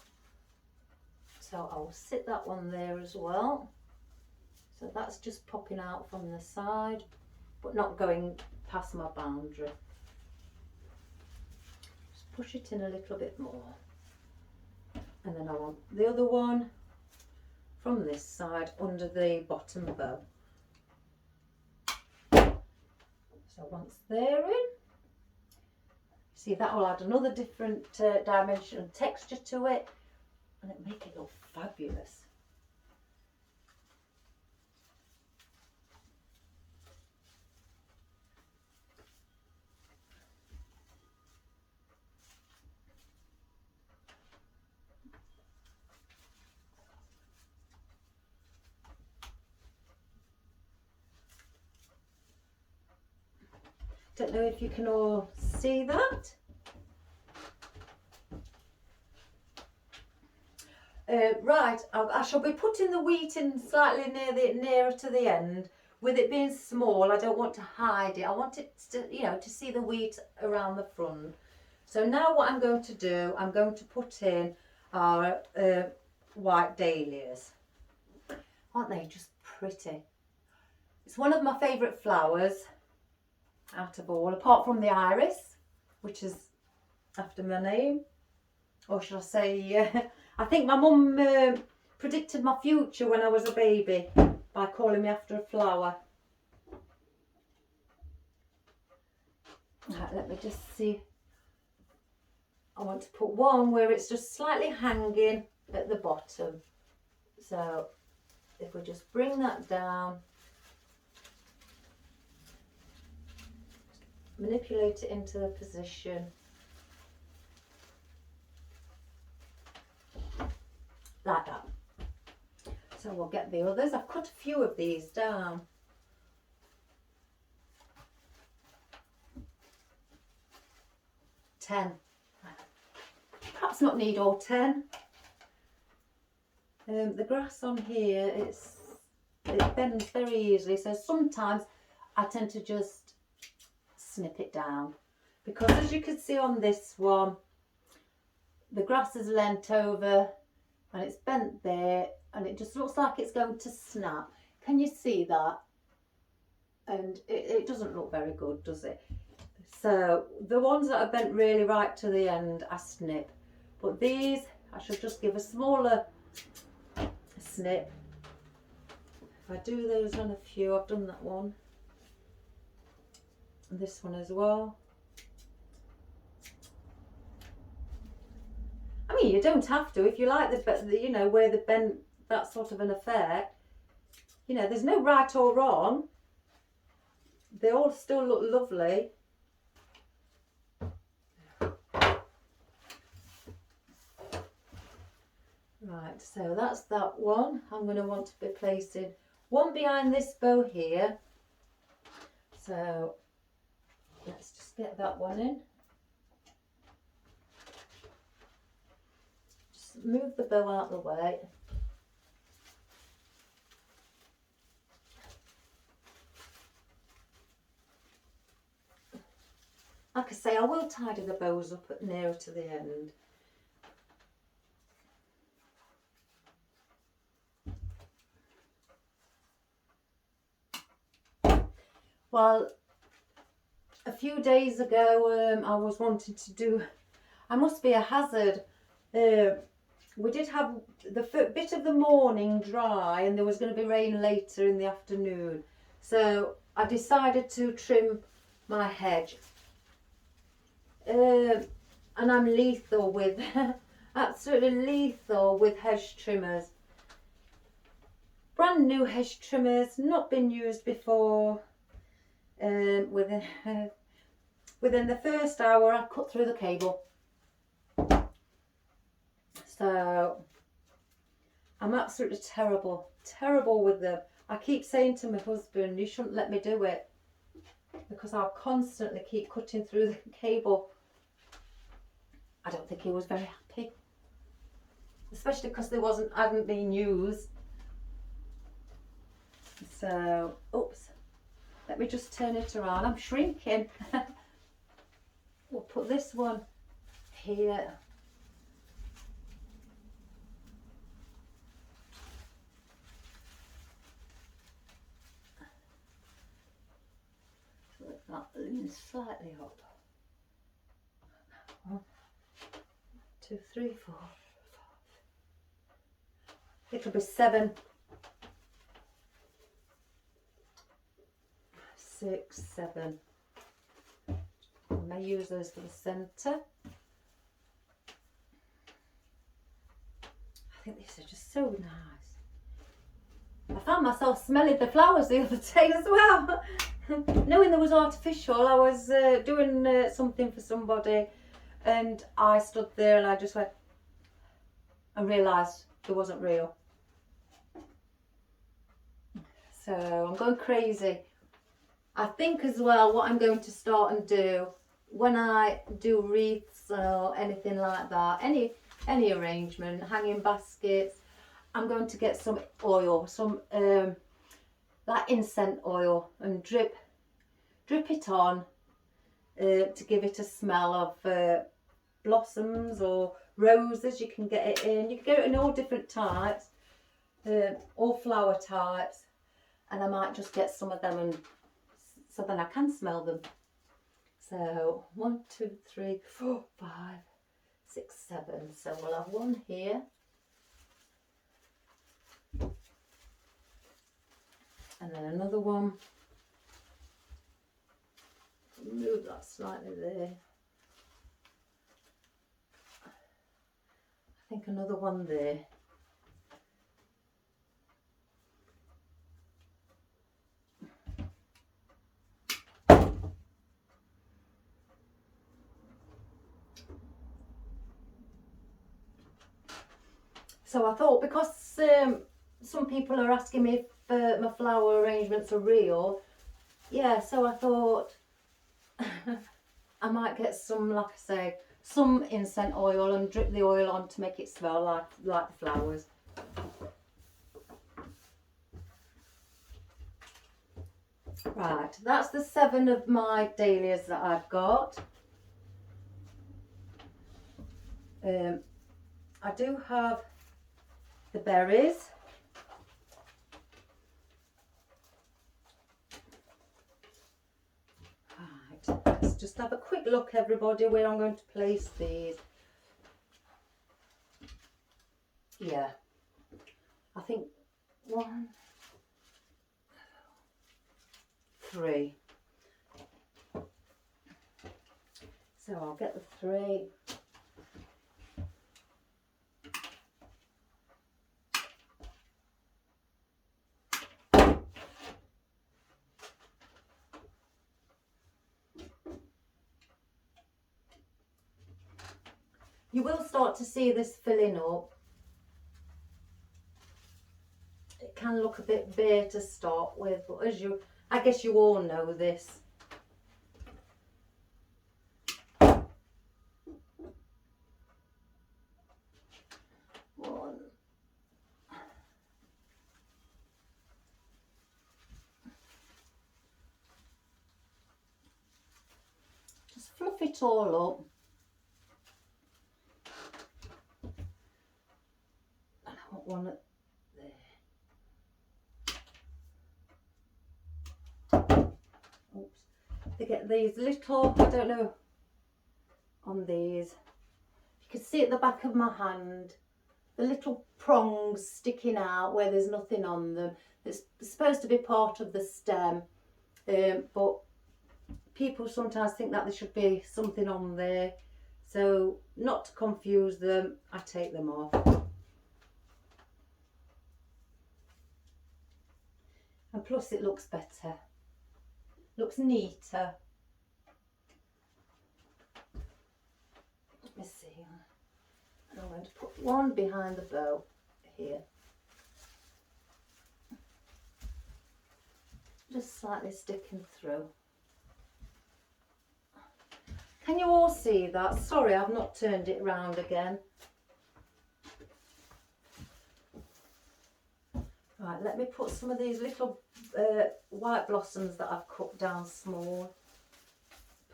So I'll sit that one there as well. So that's just popping out from the side, but not going past my boundary. Just push it in a little bit more. And then I want the other one from this side under the bottom bow. So once they're in, see, that will add another different dimension and texture to it, and it'll make it look fabulous. Don't know if you can all see that. Right, I shall be putting the wheat in slightly nearer to the end. With it being small, I don't want to hide it. I want it to, you know, to see the wheat around the front. So now what I'm going to do, I'm going to put in our white dahlias. Aren't they just pretty? It's one of my favourite flowers out of all, apart from the iris, which is after my name. Or should I say, I think my mum predicted my future when I was a baby by calling me after a flower. Right, let me just see. I want to put one where it's just slightly hanging at the bottom. So if we just bring that down, manipulate it into the position. Like that. So we'll get the others. I've cut a few of these down. Ten. Perhaps not need all 10. The grass on here, it bends very easily, so sometimes I tend to just snip it down, because as you can see on this one, the grass is leant over and it's bent there, and it just looks like it's going to snap. Can you see that? And it doesn't look very good, does it? So the ones that are bent really right to the end, I snip. But these, I should just give a smaller snip. If I do those on a few, I've done that one. And this one as well. I mean, you don't have to. If you like the you know, where the bent, that sort of an effect, you know, there's no right or wrong. They all still look lovely. Right, so that's that one. I'm going to want to be placing one behind this bow here. So let's just get that one in. Just move the bow out of the way. Like I say, I will tidy the bows up nearer to the end. Well, a few days ago, I was wanting to do, I must be a hazard. We did have the bit of the morning dry, and there was going to be rain later in the afternoon. So I decided to trim my hedge. And I'm lethal with, absolutely lethal with hedge trimmers. Brand new hedge trimmers, not been used before. Within the first hour, I cut through the cable. So I'm absolutely terrible with them. I keep saying to my husband, you shouldn't let me do it, because I'll constantly keep cutting through the cable. I don't think he was very happy, especially because hadn't been used. So, oops. Let me just turn it around. I'm shrinking. We'll put this one here. So that lean slightly up. 1, 2, 3, 4, 5. It'll be 7. 6, 7. I may use those for the centre. I think these are just so nice. I found myself smelling the flowers the other day as well. Knowing there was artificial, I was doing something for somebody, and I stood there and I just went, and realised it wasn't real. So I'm going crazy. I think as well what I'm going to start and do when I do wreaths or anything like that, any arrangement, hanging baskets, I'm going to get some oil, some like incense oil, and drip it on to give it a smell of blossoms or roses. You can get it in. You can get it in all different types, all flower types, and I might just get some of them, and so then I can smell them. So 1, 2, 3, 4, 5, 6, 7. So we'll have one here, and then another one. Move that slightly there. I think another one there. So I thought, because some people are asking me if my flower arrangements are real, yeah, so I thought I might get some, like I say, some incense oil and drip the oil on to make it smell like the flowers. Right, that's the 7 of my dahlias that I've got. I do have the berries. Right, let's just have a quick look, everybody, where I'm going to place these. Yeah, I think 1, 3. So I'll get the 3. You will start to see this filling up. It can look a bit bare to start with, but I guess you all know this. One. Just fluff it all up. And I want one there. Oops. They get these little, I don't know, on these. You can see at the back of my hand, the little prongs sticking out where there's nothing on them. It's supposed to be part of the stem, but people sometimes think that there should be something on there. So not to confuse them, I take them off. And plus it looks better, looks neater. Let me see. I'm going to put one behind the bow here. Just slightly sticking through. Can you all see that? Sorry, I've not turned it round again. Right, let me put some of these little white blossoms that I've cut down small,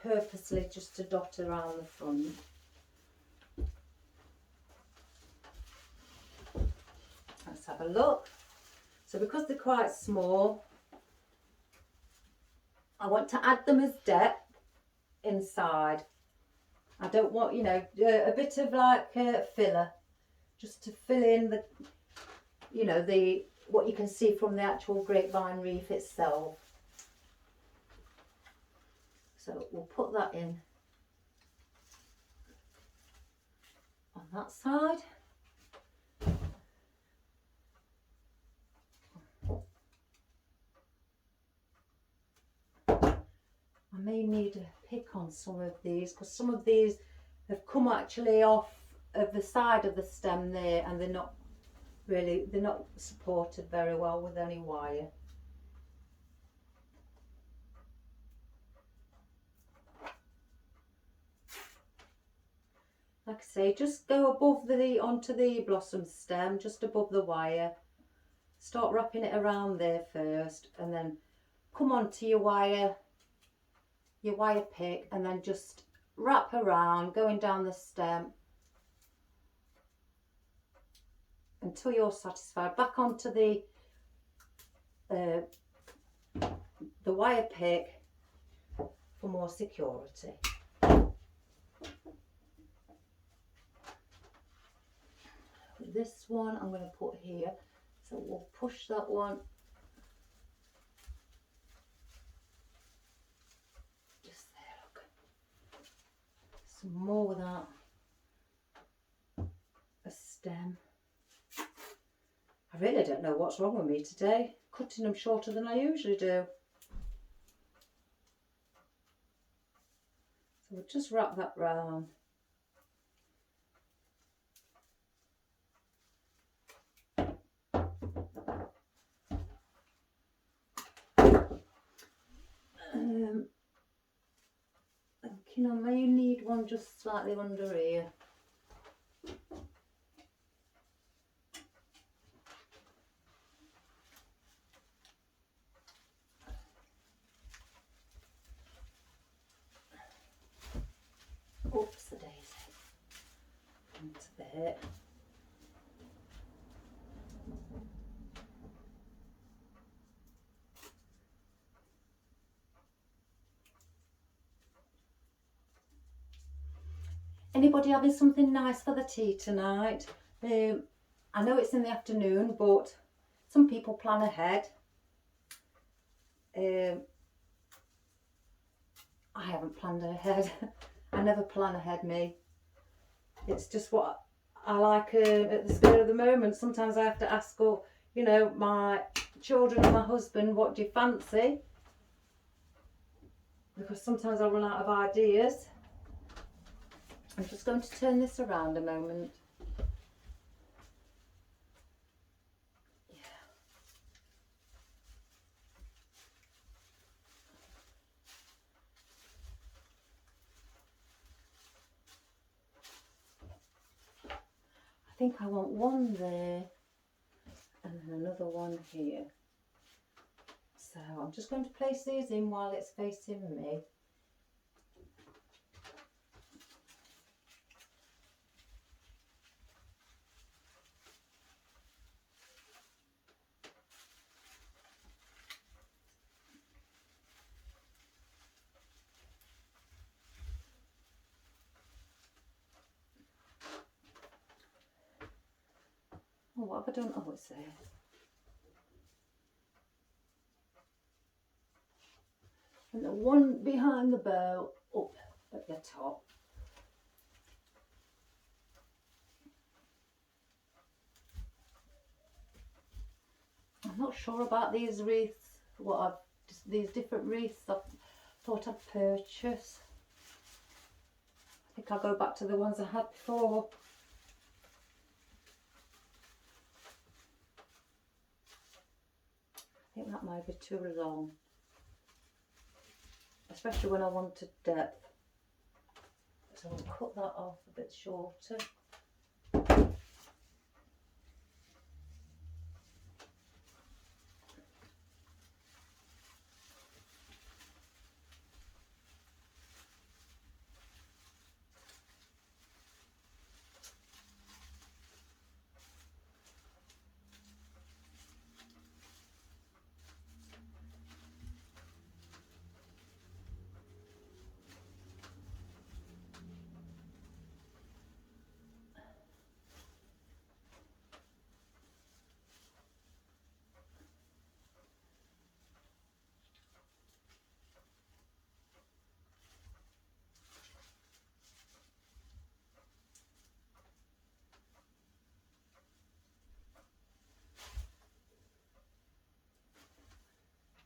purposely just to dot around the front. Let's have a look. So because they're quite small, I want to add them as depth inside. I don't want, you know, a bit of like filler, just to fill in the, you know, what you can see from the actual grapevine wreath itself. So we'll put that in on that side. I may need a pick on some of these, because some of these have come actually off of the side of the stem there, and they're not supported very well with any wire. Like I say, just go above onto the blossom stem, just above the wire. Start wrapping it around there first, and then come onto your wire pick, and then just wrap around, going down the stem until you're satisfied. Back onto the wire pick for more security. This one I'm going to put here, so we'll push that one just there. Look, some more without a stem. I really don't know what's wrong with me today, cutting them shorter than I usually do. So we'll just wrap that round. Thinking I may need one just slightly under here. Oops, the daisy. Into there. Anybody having something nice for the tea tonight? I know it's in the afternoon, but some people plan ahead. I haven't planned ahead. I never plan ahead, me. It's just what I like at the spur of the moment. Sometimes I have to ask, you know, my children and my husband, what do you fancy? Because sometimes I run out of ideas. I'm just going to turn this around a moment. Yeah. I think I want one there and then another one here. So I'm just going to place these in while it's facing me. Oh, what have I done? Oh, it's there. And the one behind the bow up at the top. I'm not sure about these wreaths, these different wreaths I thought I'd purchase. I think I'll go back to the ones I had before. I think that might be too long, especially when I wanted depth. So I'll cut that off a bit shorter.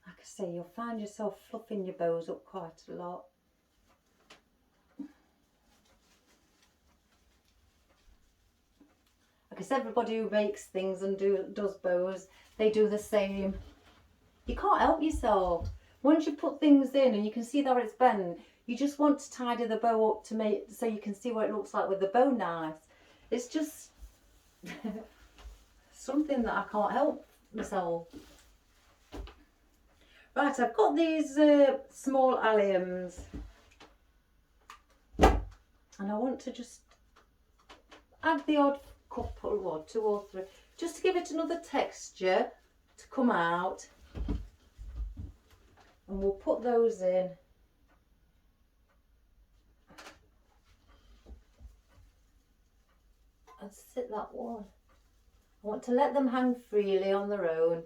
Like I say, you'll find yourself fluffing your bows up quite a lot. I guess everybody who makes things and does bows, they do the same. You can't help yourself. Once you put things in and you can see that it's bent, you just want to tidy the bow up to make so you can see what it looks like with the bow knife. It's just something that I can't help myself. Right, I've got these small alliums, and I want to just add the odd couple or 2 or 3 just to give it another texture to come out, and we'll put those in. And sit that one. I want to let them hang freely on their own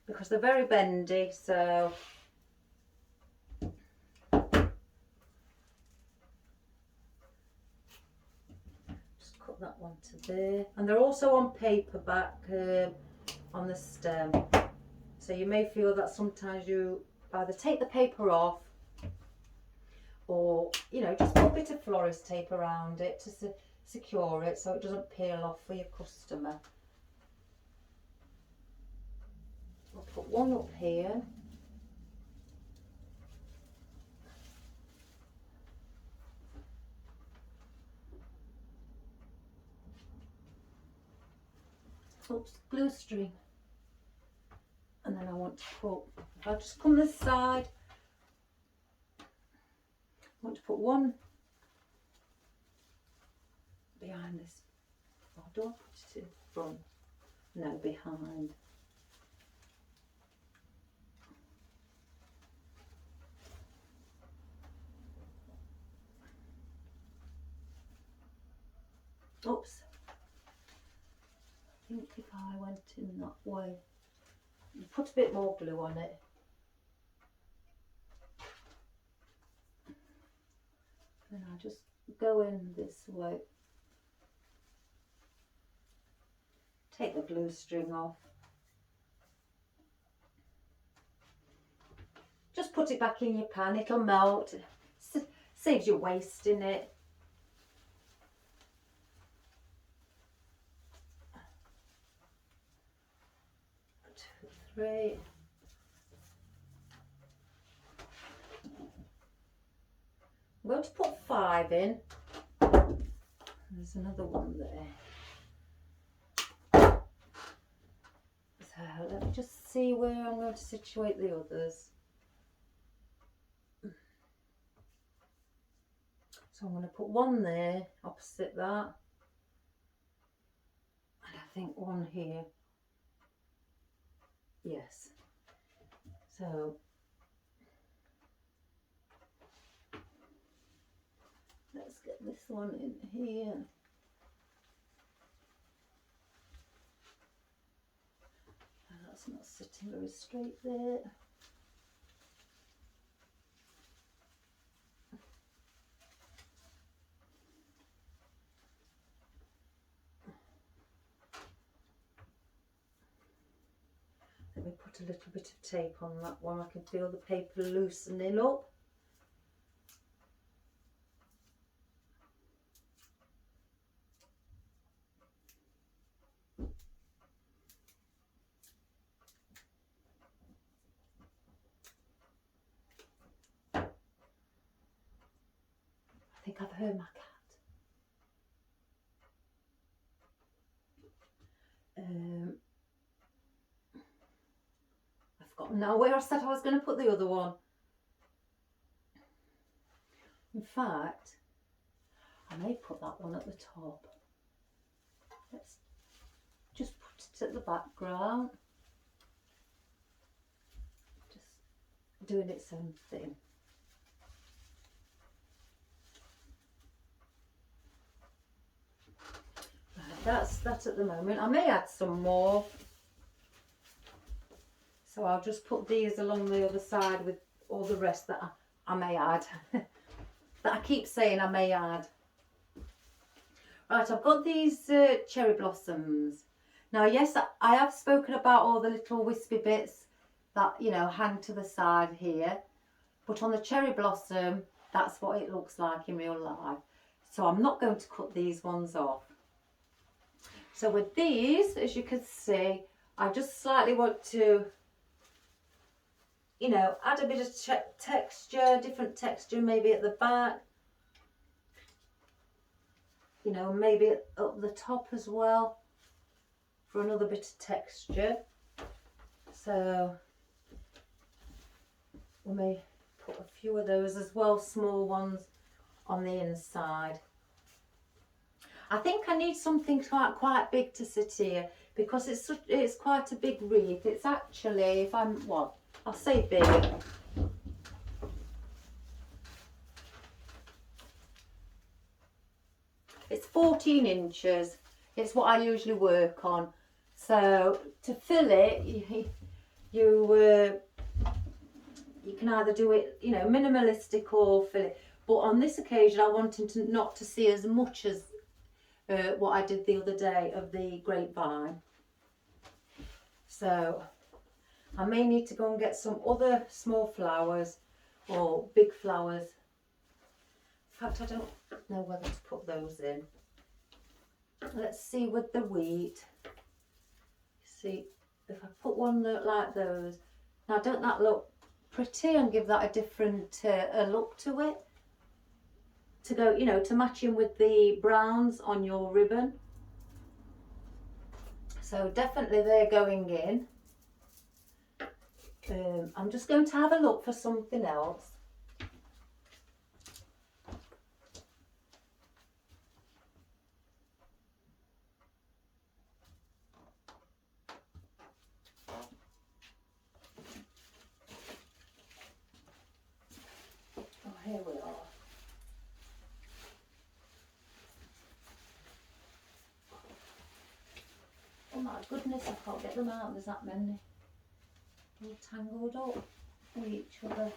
because they're very bendy, so just cut that one to there. And they're also on paperback on the stem, so you may feel that sometimes you either take the paper off or, you know, just put a bit of florist tape around it to secure it so it doesn't peel off for your customer. I'll put one up here. Oops, glue string. And then I want to put, I'll just come this side. I want to put one behind this. Oh, do I put it in front? No, behind. Oops. I think if I went in that way, put a bit more glue on it. Then I just go in this way. Take the glue string off. Just put it back in your pan, it'll melt. Saves you wasting it. Two, three. I'm going to put 5 in. There's another one there. So let me just see where I'm going to situate the others. So I'm going to put one there opposite that, and I think one here. Yes. So let's get this one in here. And that's not sitting very straight there. Let me put a little bit of tape on that one. I can feel the paper loosening up. I think I've heard my cat. I've forgotten now where I said I was going to put the other one. In fact, I may put that one at the top. Let's just put it at the background. Just doing its own thing. Right, that's that at the moment. I may add some more. So I'll just put these along the other side with all the rest that I may add. That I keep saying I may add. Right, I've got these cherry blossoms. Now, yes, I have spoken about all the little wispy bits that, you know, hang to the side here. But on the cherry blossom, that's what it looks like in real life. So I'm not going to cut these ones off. So with these, as you can see, I just slightly want to you know, add a bit of texture, different texture maybe at the back. You know, maybe up the top as well for another bit of texture. So we may put a few of those as well, small ones on the inside. I think I need something quite big to sit here because it's quite a big wreath. It's actually, if I'm, what, I'll say big. It's 14 inches. It's what I usually work on. So to fill it, you can either do it, you know, minimalistic or fill it. But on this occasion, I wanted to not to see as much as what I did the other day of the grapevine. So I may need to go and get some other small flowers or big flowers. In fact, I don't know whether to put those in. Let's see with the wheat. See, if I put one like those. Now, don't that look pretty and give that a different a look to it? To go, you know, to match in with the browns on your ribbon. So definitely they're going in. I'm just going to have a look for something else. Oh, here we are. Oh my goodness, I can't get them out. There's that many. All tangled up with each other.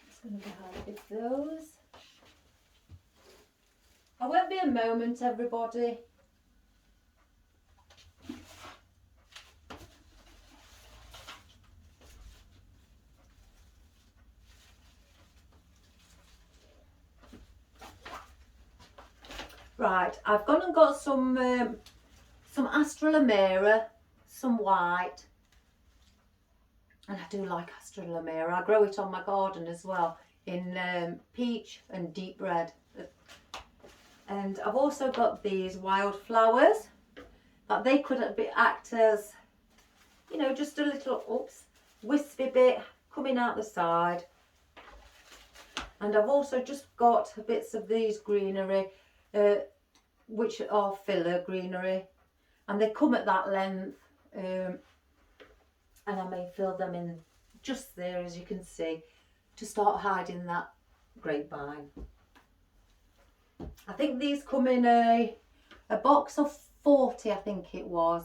It's going to be hard with those. I won't be a moment, everybody. Right, I've gone and got some Astralamera, some white, and I do like Astralamera. I grow it on my garden as well in peach and deep red. And I've also got these wildflowers that they could act as, you know, just a little wispy bit coming out the side. And I've also just got bits of these greenery, which are filler greenery, and they come at that length, and I may fill them in just there, as you can see, to start hiding that grapevine. I think these come in a box of 40, I think it was.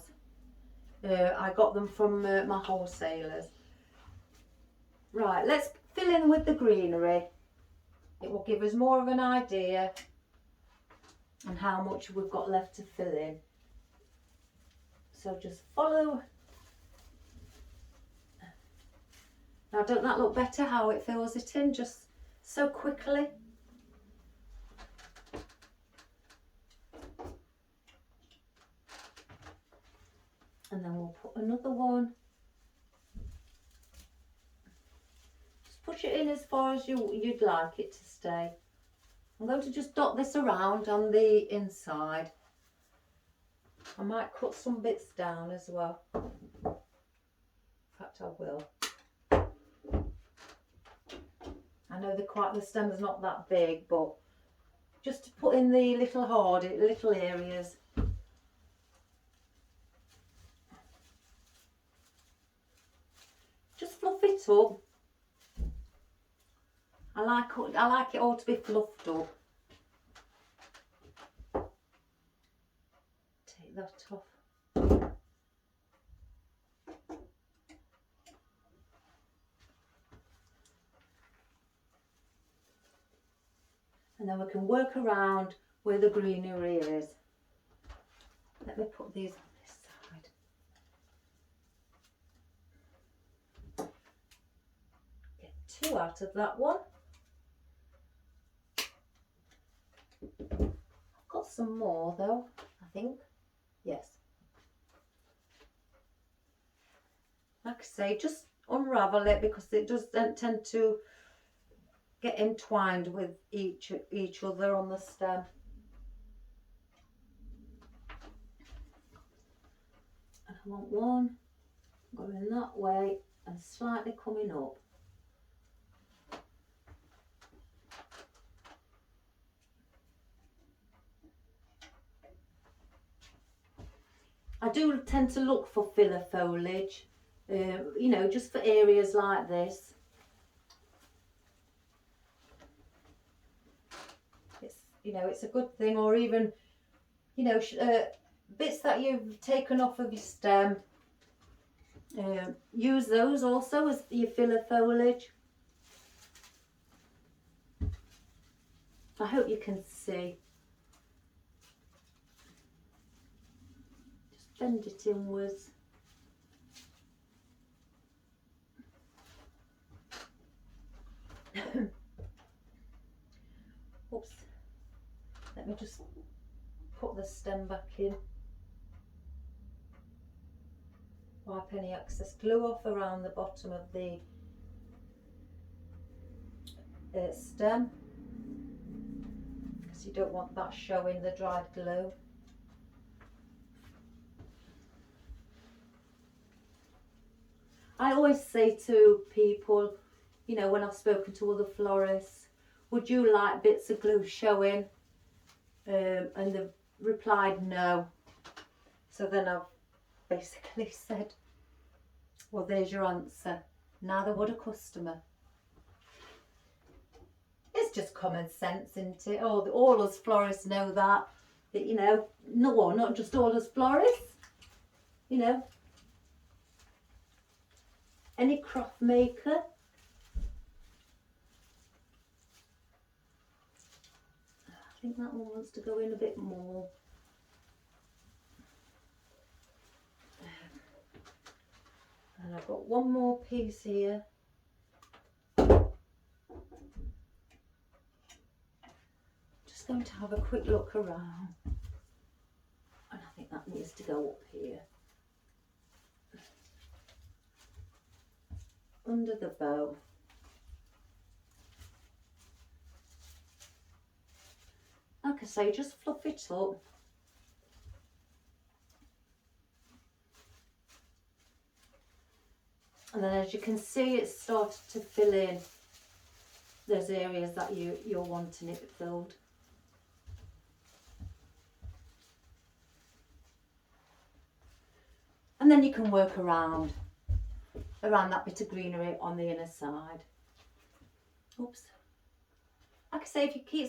I got them from my wholesalers. Right, let's fill in with the greenery. It will give us more of an idea and how much we've got left to fill in. So just follow. Now, don't that look better how it fills it in just so quickly? And then we'll put another one. Just push it in as far as you'd like it to stay. I'm going to just dot this around on the inside. I might cut some bits down as well. In fact, I will. I know the stem's not that big, but just to put in the little areas. Just fluff it up. I like it all to be fluffed up. Take that off. And then we can work around where the greenery is. Let me put these on this side. Get 2 out of that one. I've got some more though, I think. Yes. like I say, just unravel it because it does tend to get entwined with each other on the stem. And I want one going that way and slightly coming up. I do tend to look for filler foliage, you know, just for areas like this. It's, you know, it's a good thing, or even, you know, bits that you've taken off of your stem, use those also as your filler foliage. I hope you can see. Just bend it inwards. Oops. Let me just put the stem back in. Wipe any excess glue off around the bottom of the stem, because you don't want that showing, the dried glue. I always say to people, you know, when I've spoken to other florists, would you like bits of glue showing? And they've replied no. So then I've basically said, well, there's your answer. Neither would a customer. It's just common sense, isn't it? All us florists know that, you know, no, not just all us florists, you know, any craft maker. I think that one wants to go in a bit more. And I've got one more piece here. Just going to have a quick look around. And I think that needs to go up here. Under the bow. Like I say, just fluff it up. And then as you can see, it's started to fill in those areas that you're wanting it filled. And then you can work around that bit of greenery on the inner side. Oops. Like I say, if you keep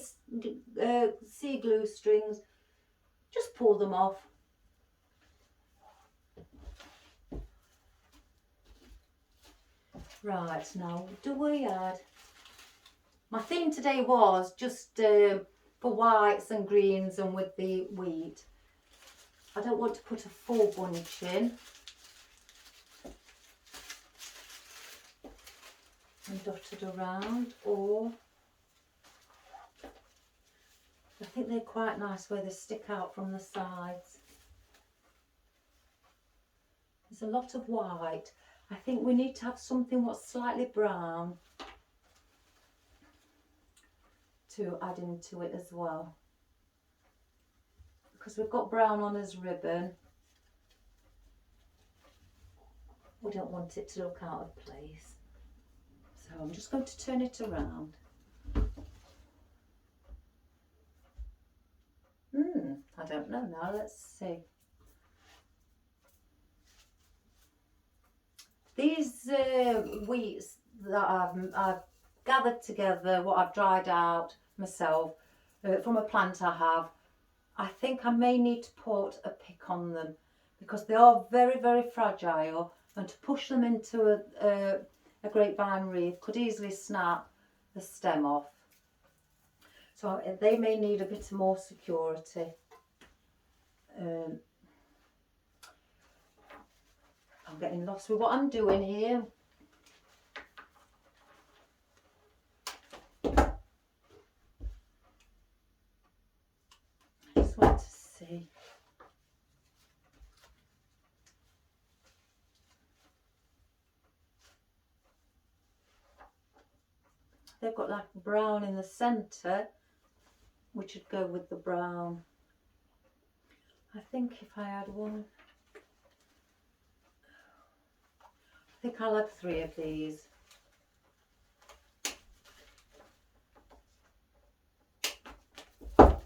see glue strings, just pull them off. Right, now do we add? My theme today was just for whites and greens and with the wheat. I don't want to put a full bunch in. And dotted around, or I think they're quite nice where they stick out from the sides. There's a lot of white. I think we need to have something what's slightly brown to add into it as well, because we've got brown on as ribbon. We don't want it to look out of place. So I'm just going to turn it around. I don't know now, let's see. These wheats that I've gathered together, what I've dried out myself from a plant I think I may need to put a pick on them, because they are very, very fragile, and to push them into a grapevine wreath could easily snap the stem off. So they may need a bit more security. I'm getting lost with what I'm doing here. I just want to see. they've got like brown in the centre, which would go with the brown. I think if I had one, I think I'll have 3 of these. I'm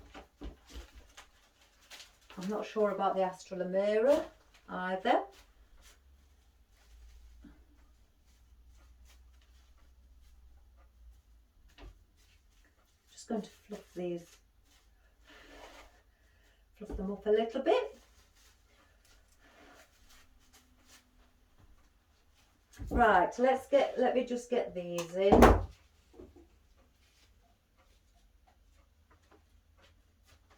not sure about the Astral Amira either. Just going to fluff them up a little bit. Right, let me just get these in.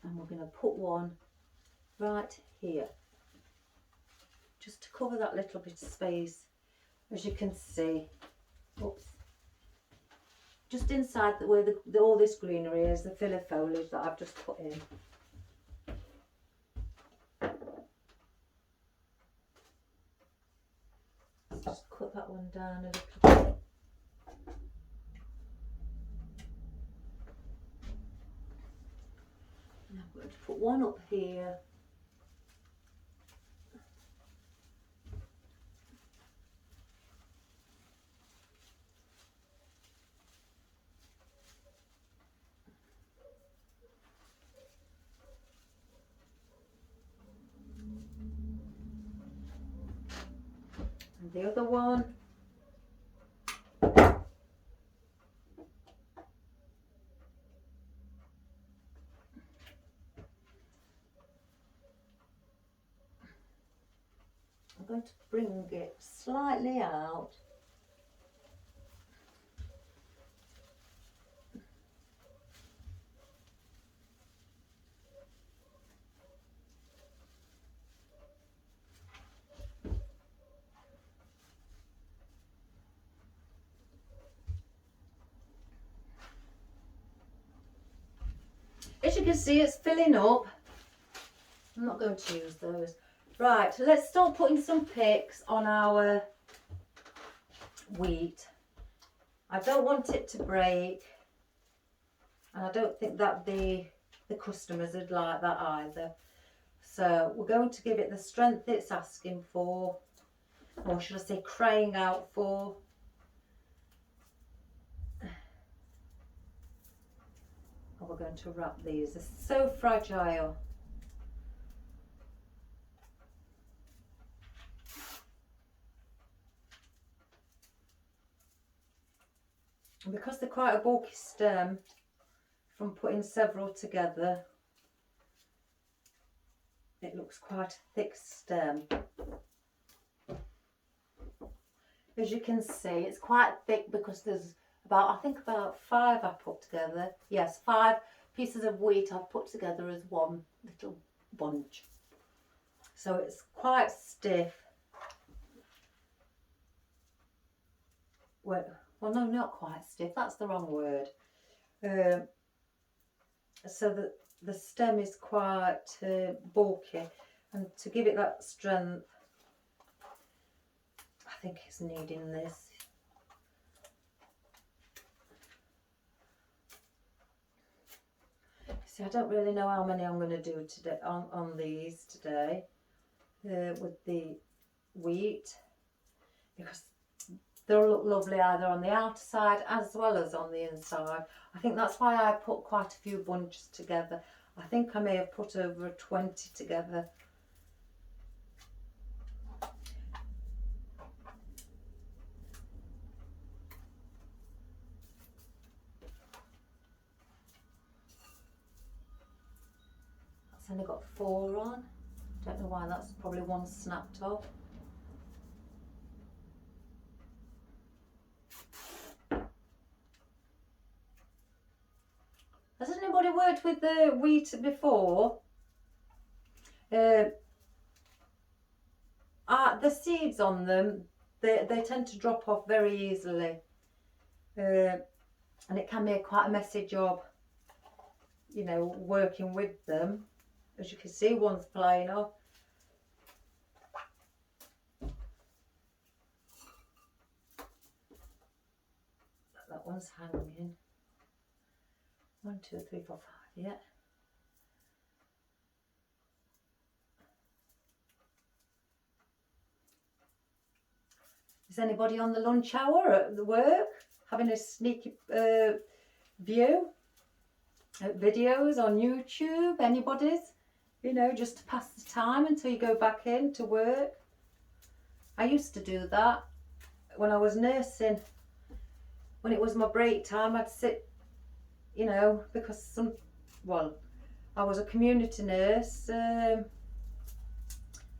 And we're going to put one right here, just to cover that little bit of space, as you can see. Oops. Just inside where all this greenery is, the filler foliage that I've just put in. Let's just cut that one down a little bit. And I'm going to put one up here. And the other one. I'm going to bring it slightly out. As you can see, it's filling up. I'm not going to use those. Right, let's start putting some picks on our wheat. I don't want it to break, and I don't think that the customers would like that either. So we're going to give it the strength it's asking for, or should I say crying out for. And we're going to wrap these. They're so fragile. And because they're quite a bulky stem, from putting several together, it looks quite a thick stem. As you can see, it's quite thick because there's I think about 5 I put together. Yes, 5 pieces of wheat I've put together as one little bunch. So it's quite stiff. Well, no, not quite stiff. That's the wrong word. So the stem is quite bulky, and to give it that strength, I think it's needing this. See, I don't really know how many I'm going to do today on these today with the wheat, because they'll look lovely either on the outer side as well as on the inside. I think that's why I put quite a few bunches together. I think I may have put over 20 together. That's only got 4 on. Don't know why, that's probably one snapped off. Has anybody worked with the wheat before? The seeds on them, they tend to drop off very easily, and it can be quite a messy job, you know, working with them. As you can see, one's flying off. Let that That one's hanging. 1, 2, 3, 4, 5, yeah. Is anybody on the lunch hour at the work having a sneaky view at videos on YouTube? Anybody's? You know, just to pass the time until you go back in to work. I used to do that when I was nursing. When it was my break time, I'd sit, you know, because I was a community nurse, and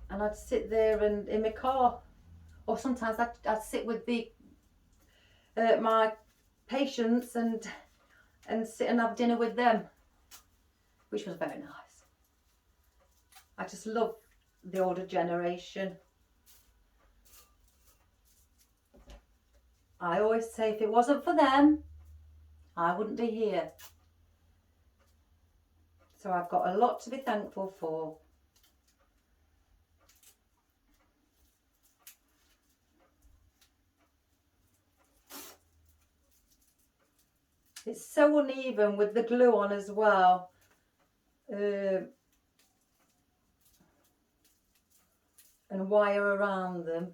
I'd sit there and in my car, or sometimes I'd sit with my patients and sit and have dinner with them, which was very nice. I just love the older generation. I always say if it wasn't for them, I wouldn't be here. So I've got a lot to be thankful for. It's so uneven with the glue on as well. And wire around them.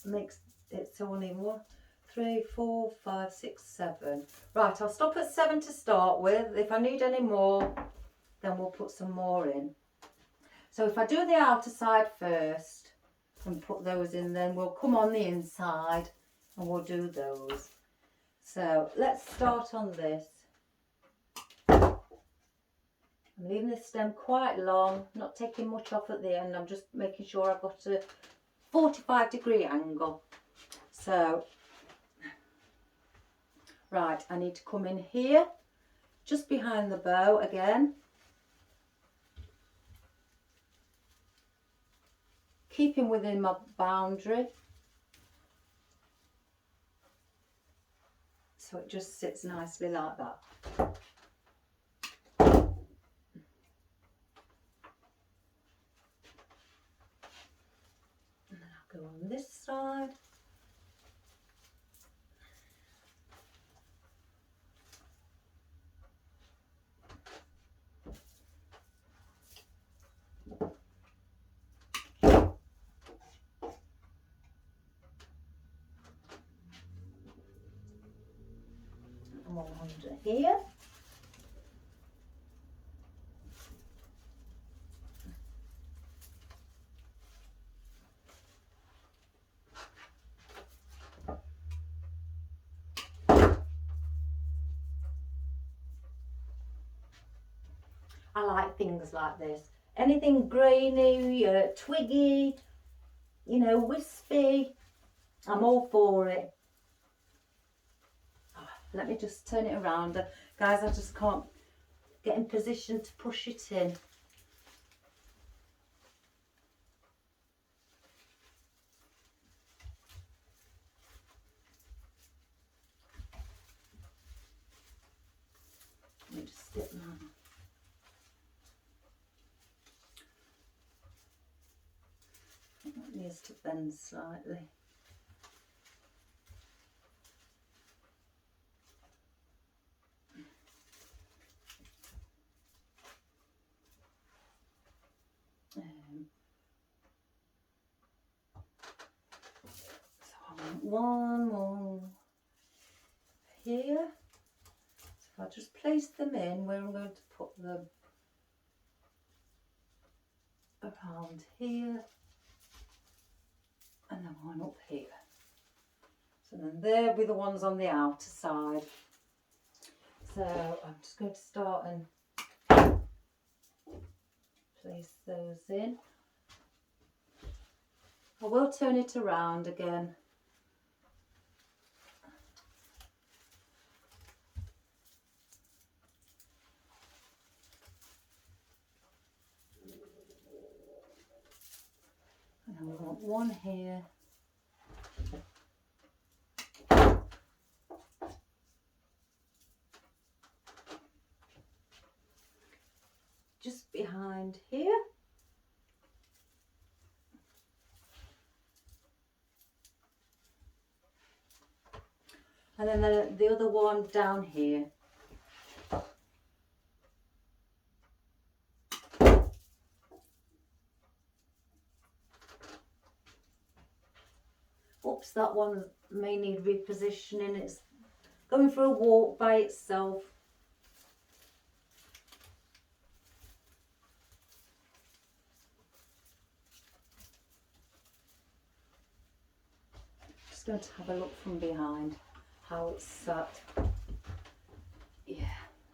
Makes it so uneven. 1, 3, 4, 5, 6, 7. Right, I'll stop at 7 to start with. If I need any more, then we'll put some more in. So if I do the outer side first and put those in, then we'll come on the inside and we'll do those. So let's start on this. I'm leaving this stem quite long, not taking much off at the end. I'm just making sure I've got a 45-degree angle. So, right, I need to come in here, just behind the bow again. Keeping within my boundary. So it just sits nicely like that. And then I'll go on this side. And one under here. I like things like this. Anything grainy, twiggy, you know, wispy, I'm all for it. Oh, let me just turn it around. Guys, I just can't get in position to push it in. Let me just stick that. It needs to bend slightly. So I want one more here. So I'll just place them in where I'm going to put them around here. And then one up here. So then they'll be the ones on the outer side. So I'm just going to start and place those in. I will turn it around again. And then we want one here. Just behind here. And then the other one down here. Oops, that one may need repositioning. It's going for a walk by itself. Just going to have a look from behind how it's sat. Yeah,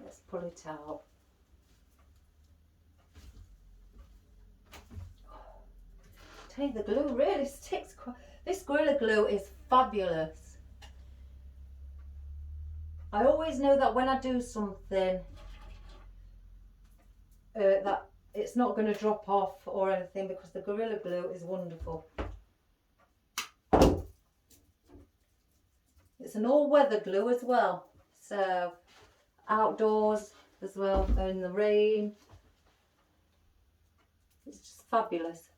let's pull it out. Tell you, the glue really sticks. This Gorilla Glue is fabulous. I always know that when I do something that it's not going to drop off or anything, because the Gorilla Glue is wonderful. It's an all-weather glue as well, so outdoors as well, in the rain. It's just fabulous.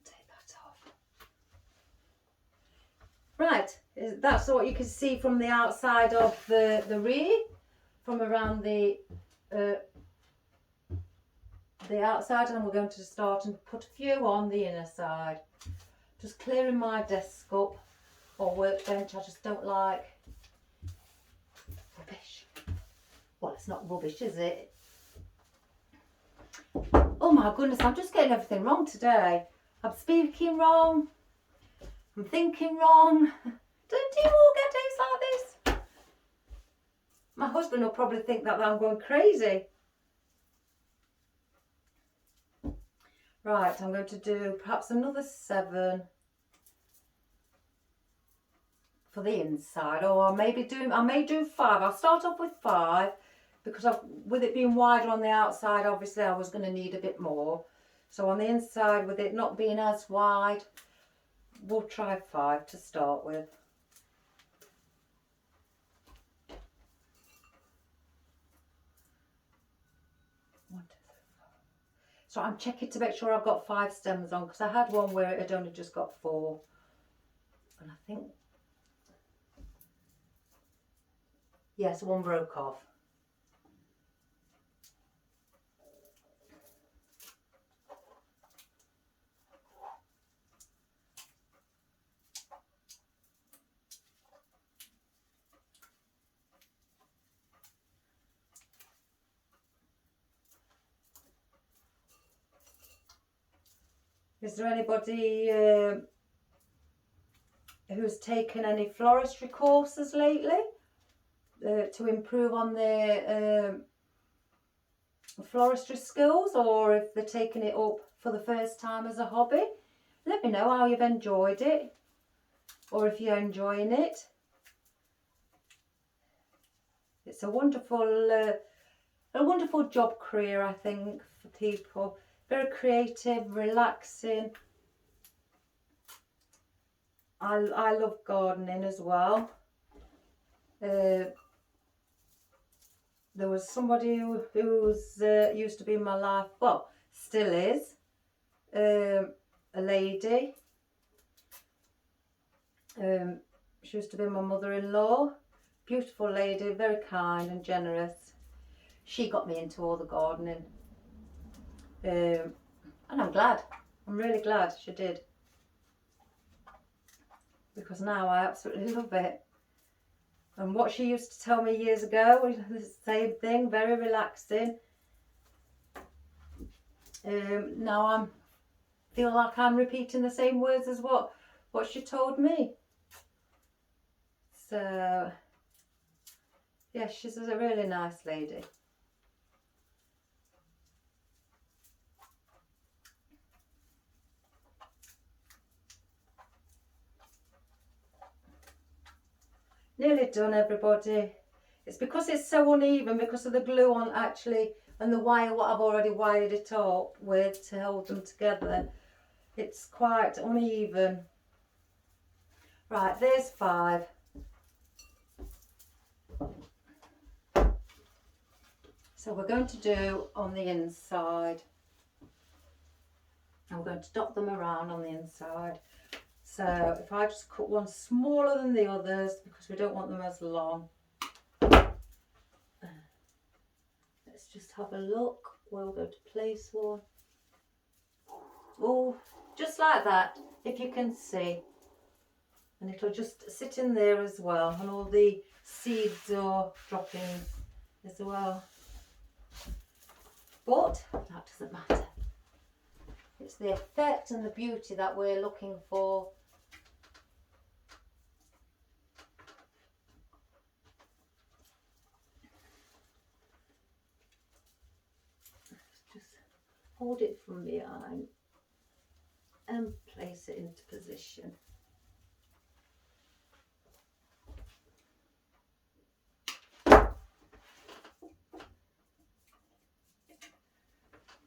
Take that off. Right, that's what you can see from the outside of the Wreath, from around the outside, and we're going to start and put a few on the inner side. Just clearing my desk up or workbench. I just don't like rubbish. Well, it's not rubbish, is it? Oh my goodness, I'm just getting everything wrong today. I'm speaking wrong. I'm thinking wrong. Don't you all get days like this? My husband will probably think that I'm going crazy. Right, I'm going to do perhaps another 7 for the inside, or I may do 5. I'll start off with 5 because with it being wider on the outside, obviously I was going to need a bit more. So on the inside, with it not being as wide, we'll try 5 to start with. So I'm checking to make sure I've got 5 stems on, because I had one where it had only just got 4. And I think, yes, one broke off. Is there anybody who's taken any floristry courses lately to improve on their floristry skills, or if they're taking it up for the first time as a hobby? Let me know how you've enjoyed it, or if you're enjoying it. It's a wonderful job career, I think, for people. Very creative, relaxing. I love gardening as well. There was somebody who's used to be in my life, well, still is, a lady. She used to be my mother-in-law. Beautiful lady, very kind and generous. She got me into all the gardening. And I'm glad. I'm really glad she did. Because now I absolutely love it. And what she used to tell me years ago was the same thing, very relaxing. Now I feel like I'm repeating the same words as what she told me. So, yeah, she's a really nice lady. Nearly done, everybody. It's because it's so uneven because of the glue on actually, and the wire what I've already wired it up with to hold them together. It's quite uneven. Right, there's 5. So we're going to do on the inside. And we're going to dot them around on the inside. So if I just cut one smaller than the others because we don't want them as long. Let's just have a look where we're going to place one. Oh, just like that, if you can see. And it'll just sit in there as well, and all the seeds are dropping as well. But that doesn't matter. It's the effect and the beauty that we're looking for. Just hold it from behind and place it into position.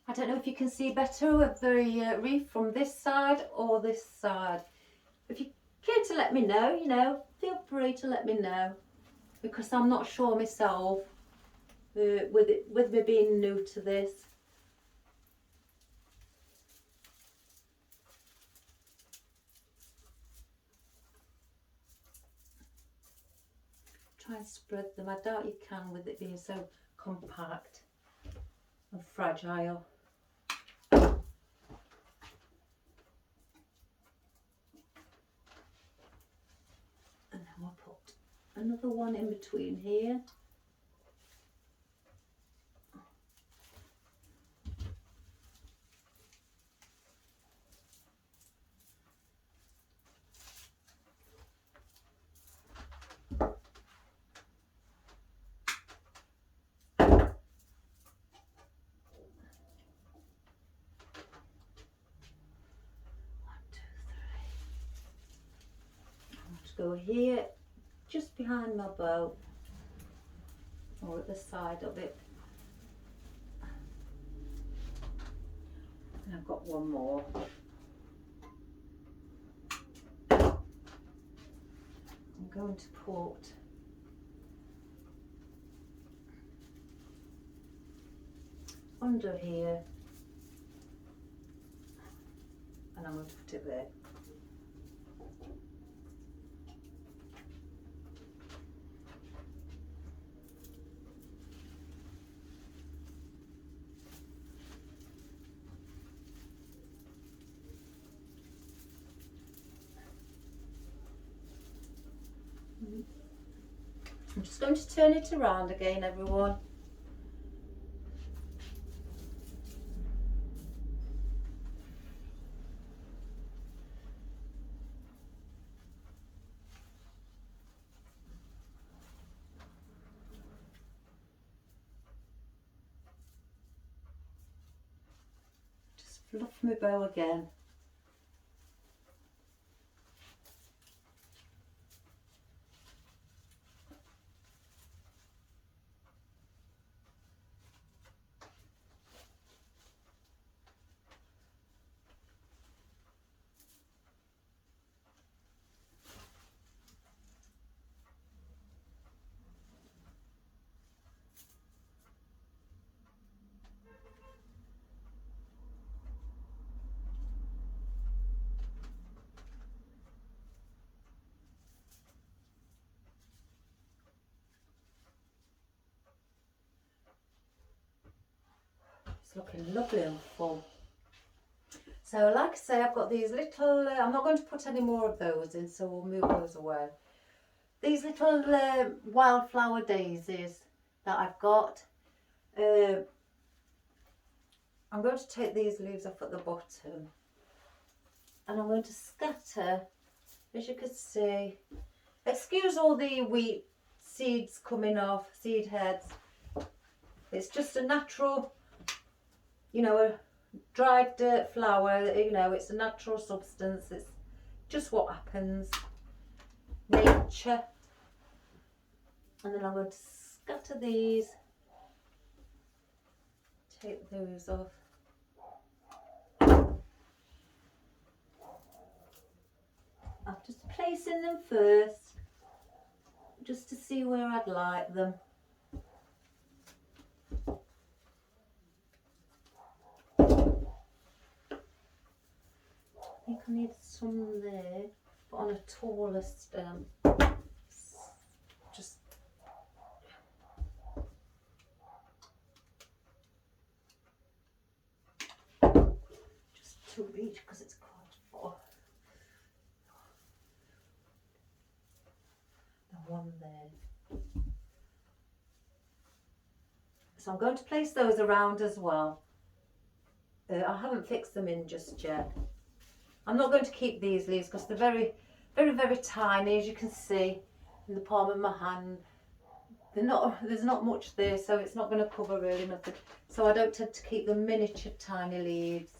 I don't know if you can see better with the wreath from this side or this side. If you care to let me know, feel free to let me know, because I'm not sure myself with me being new to this. Try and spread them. I doubt you can with it being so compact and fragile. And then we'll put another one in between here. Go here, just behind my bow, or at the side of it. And I've got one more. I'm going to put under here, and I'm going to put it there. I'm just going to turn it around again, everyone. Just fluff my bow again. It's looking lovely and full. So like I say, I've got these little, I'm not going to put any more of those in, so we'll move those away. These little wildflower daisies that I've got, I'm going to take these leaves off at the bottom, and I'm going to scatter, as you can see. Excuse all the wheat seeds coming off, seed heads. It's just a natural, a dried dirt flower, it's a natural substance. It's just what happens, nature. And then I'm going to scatter these, take those off. I'm just placing them first, just to see where I'd like them. I think I need some there, but on a taller stem. Just two each because it's quite far. The one there. So I'm going to place those around as well. I haven't fixed them in just yet. I'm not going to keep these leaves because they're very, very, very tiny, as you can see in the palm of my hand. There's not much there, so it's not going to cover really nothing. So I don't tend to keep the miniature tiny leaves.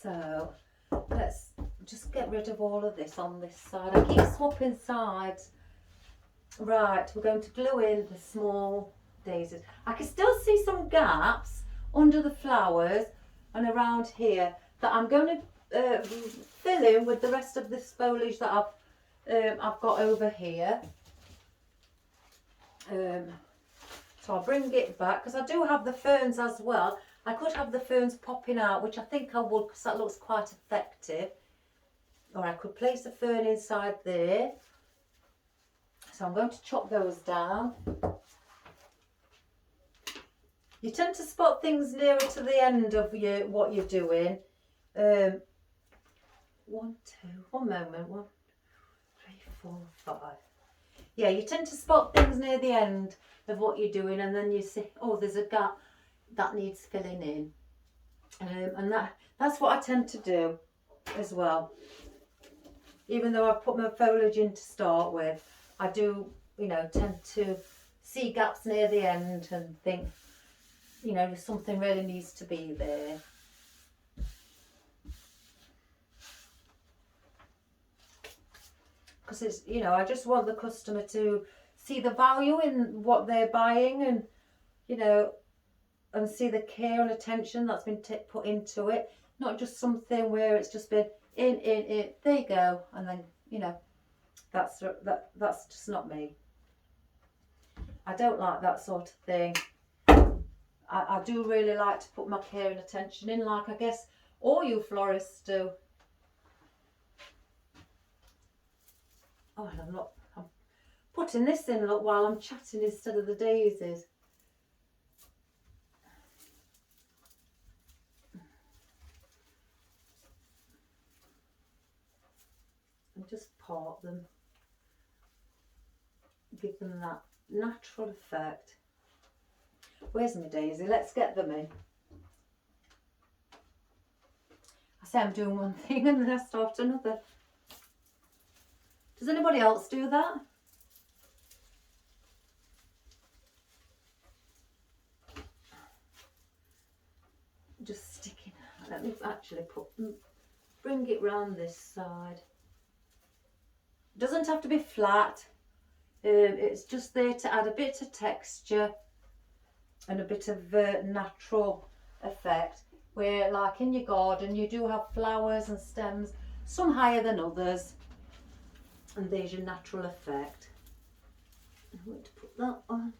So let's just get rid of all of this on this side. I keep swapping sides. Right, we're going to glue in the small daisies. I can still see some gaps under the flowers and around here that I'm going to fill in with the rest of this foliage that I've got over here. So I'll bring it back because I do have the ferns as well. I could have the ferns popping out, which I think I would because that looks quite effective. Or I could place a fern inside there. So I'm going to chop those down. You tend to spot things nearer to the end of what you're doing. 1, 1 moment, 1, 3, 4, 5. Yeah, you tend to spot things near the end of what you're doing, and then you see, oh, there's a gap that needs filling in. And that's what I tend to do as well. Even though I've put my foliage in to start with, I do, tend to see gaps near the end and think, something really needs to be there. Because it's, I just want the customer to see the value in what they're buying and, and see the care and attention that's been put into it. Not just something where it's just been in, there you go. And then, that's just not me. I don't like that sort of thing. I do really like to put my care and attention in, like I guess all you florists do. Oh, and I'm putting this in, look, while I'm chatting instead of the daisies. And just part them. Give them that natural effect. Where's my daisy? Let's get them in. I say I'm doing one thing and then I start another. Does anybody else do that? Just sticking. Let me actually bring it round this side. It doesn't have to be flat. It's just there to add a bit of texture and a bit of natural effect. Where, like in your garden, you do have flowers and stems, some higher than others, and there's your natural effect. I'm going to put that on.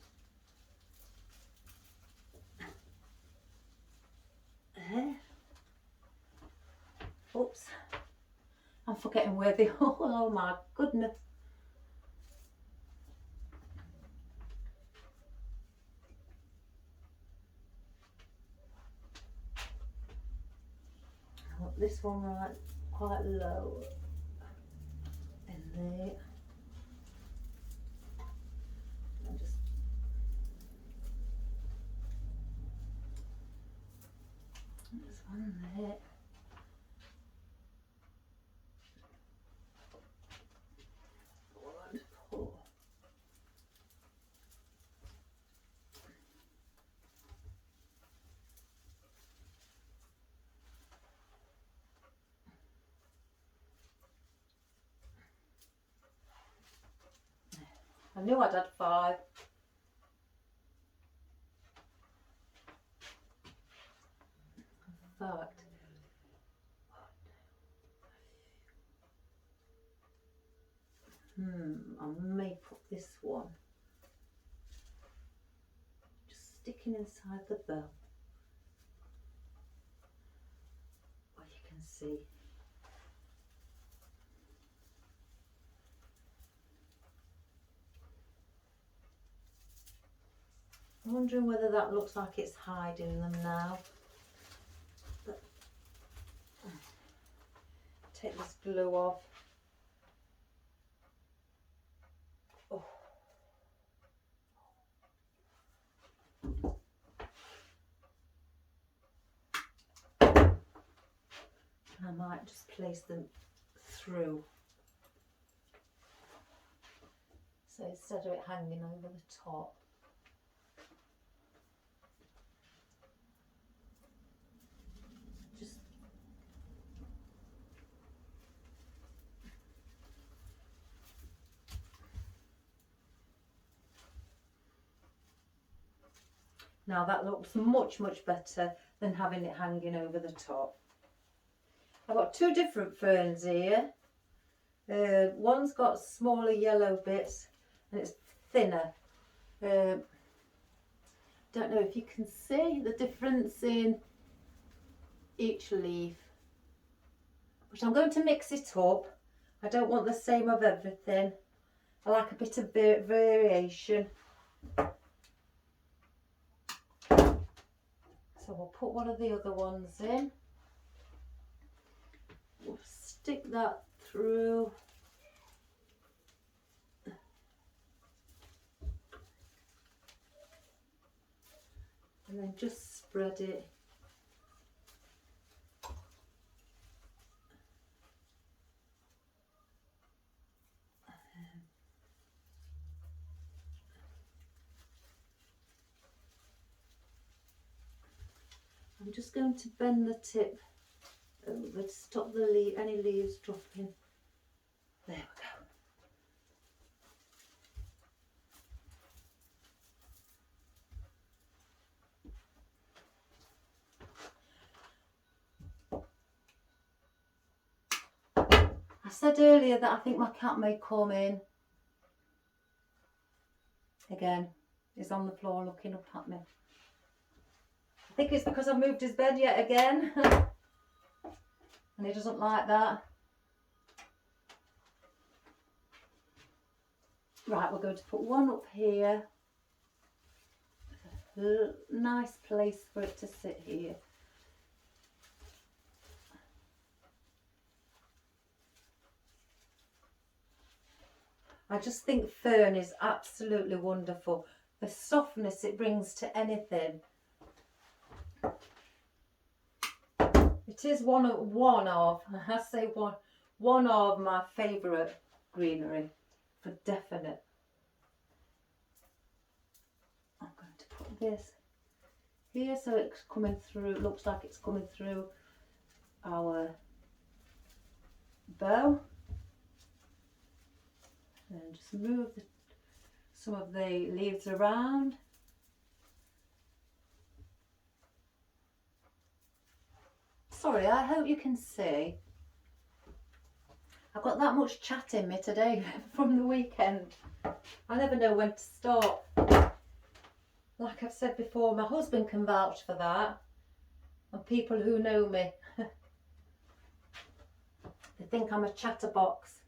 There. Oops, I'm forgetting where they are. Oh my goodness. I want this one right quite low in there. And just there's one there. I knew I'd had 5. In fact, I may put this one just sticking inside the bow. Well, you can see. I'm wondering whether that looks like it's hiding them now. But, take this glue off. Oh. I might just place them through. So instead of it hanging over the top. Just now that looks much better than having it hanging over the top. I've got two different ferns here. One's got smaller yellow bits and it's thinner. Don't know if you can see the difference in each leaf, but I'm going to mix it up. I don't want the same of everything. I like a bit of variation. So we'll put one of the other ones in. We'll stick that through. And then just spread it. I'm just going to bend the tip over to stop the any leaves dropping. There we go. I said earlier that I think my cat may come in. Again, he's on the floor looking up at me. I think it's because I've moved his bed yet again. And he doesn't like that. Right, we're going to put one up here. A nice place for it to sit here. I just think fern is absolutely wonderful. The softness it brings to anything. It is one of my favourite greenery, for definite. I'm going to put this here so it's coming through. It looks like it's coming through our bow. And just move some of the leaves around. Sorry, I hope you can see. I've got that much chat in me today from the weekend. I never know when to stop. Like I've said before, my husband can vouch for that. And people who know me. They think I'm a chatterbox.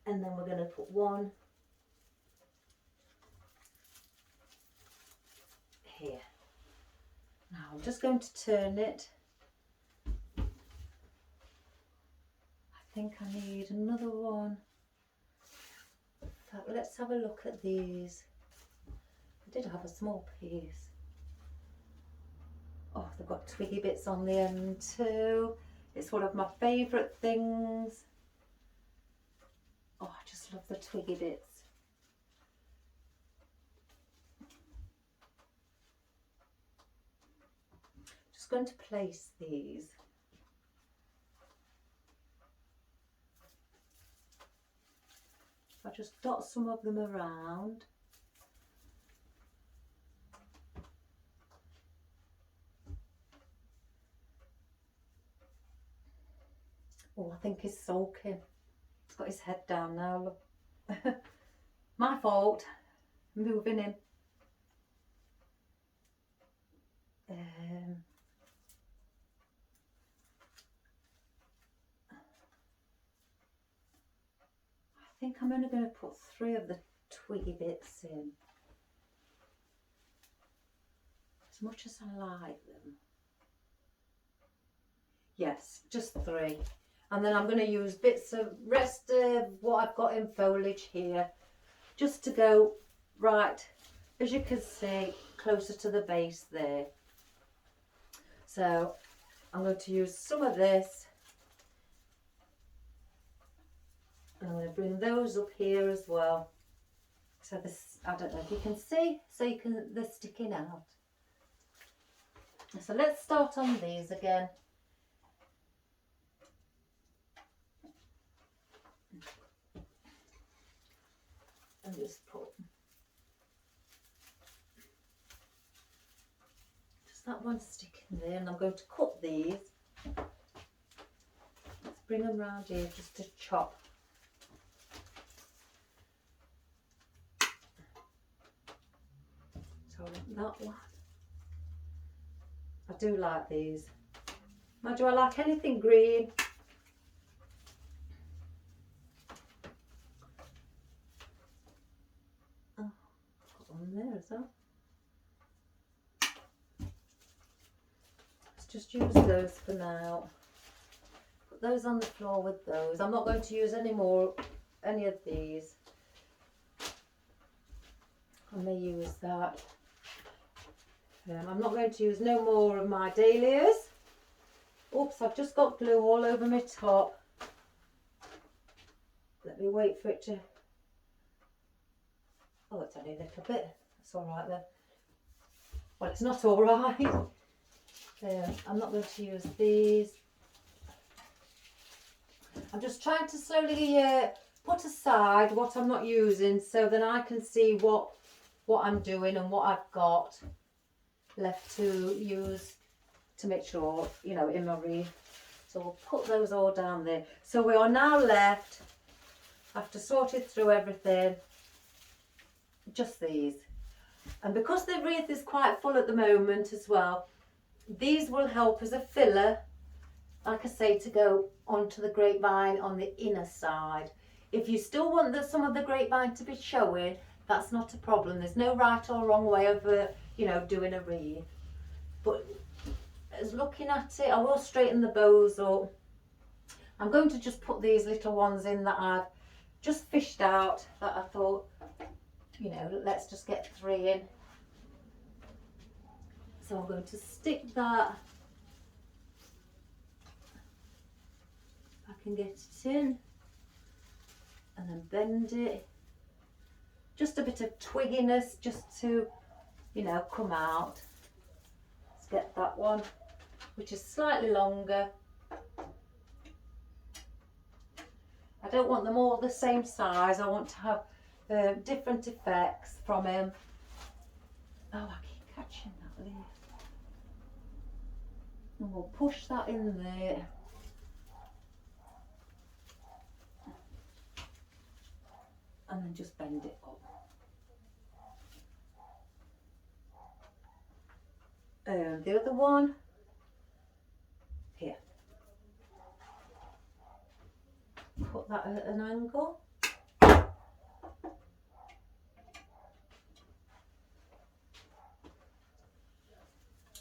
And then we're going to put one here. Now I'm just going to turn it. I think I need another one. So let's have a look at these. I did have a small piece. Oh, they've got twiggy bits on the end too. It's one of my favourite things. Oh, I just love the twiggy bits. Just going to place these. I just dot some of them around. Oh, I think he's sulking. He's got his head down now, look. My fault. moving in. I think I'm only going to put 3 of the twiggy bits in. As much as I like them. Yes, just 3. And then I'm going to use bits of rest of what I've got in foliage here, just to go right, as you can see, closer to the base there. So I'm going to use some of this. I'm going to bring those up here as well. So this, I don't know if you can see, so you can, they're sticking out. So let's start on these again. And just put just that one sticking there, and I'm going to cut these. Let's bring them round here just to chop. So that one. I do like these. Now, do I like anything green? Oh, put one there as well. Let's just use those for now. Put those on the floor with those. I'm not going to use any of these. I may use that. I'm not going to use no more of my dahlias. Oops, I've just got glue all over my top. Let me wait for it to... Oh, it's only a little bit. That's all right then. Well, it's not all right. I'm not going to use these. I'm just trying to slowly put aside what I'm not using, so then I can see what I'm doing and what I've got left to use to make sure, you know, in my wreath. So we'll put those all down there. So we are now left, after sorted through everything, just these. And because the wreath is quite full at the moment as well, these will help as a filler, like I say, to go onto the grapevine on the inner side. If you still want some of the grapevine to be showing, that's not a problem. There's no right or wrong way of, you know, doing a wreath. But as looking at it, I will straighten the bows up. I'm going to just put these little ones in that I've just fished out, that I thought, you know, let's just get 3 in. So I'm going to stick that. I can get it in and then bend it. Just a bit of twigginess just to, you know, come out. Let's get that one, which is slightly longer. I don't want them all the same size. I want to have different effects from him. Oh, I keep catching that leaf. And we'll push that in there. And then just bend it up. The other one, here. Put that at an angle.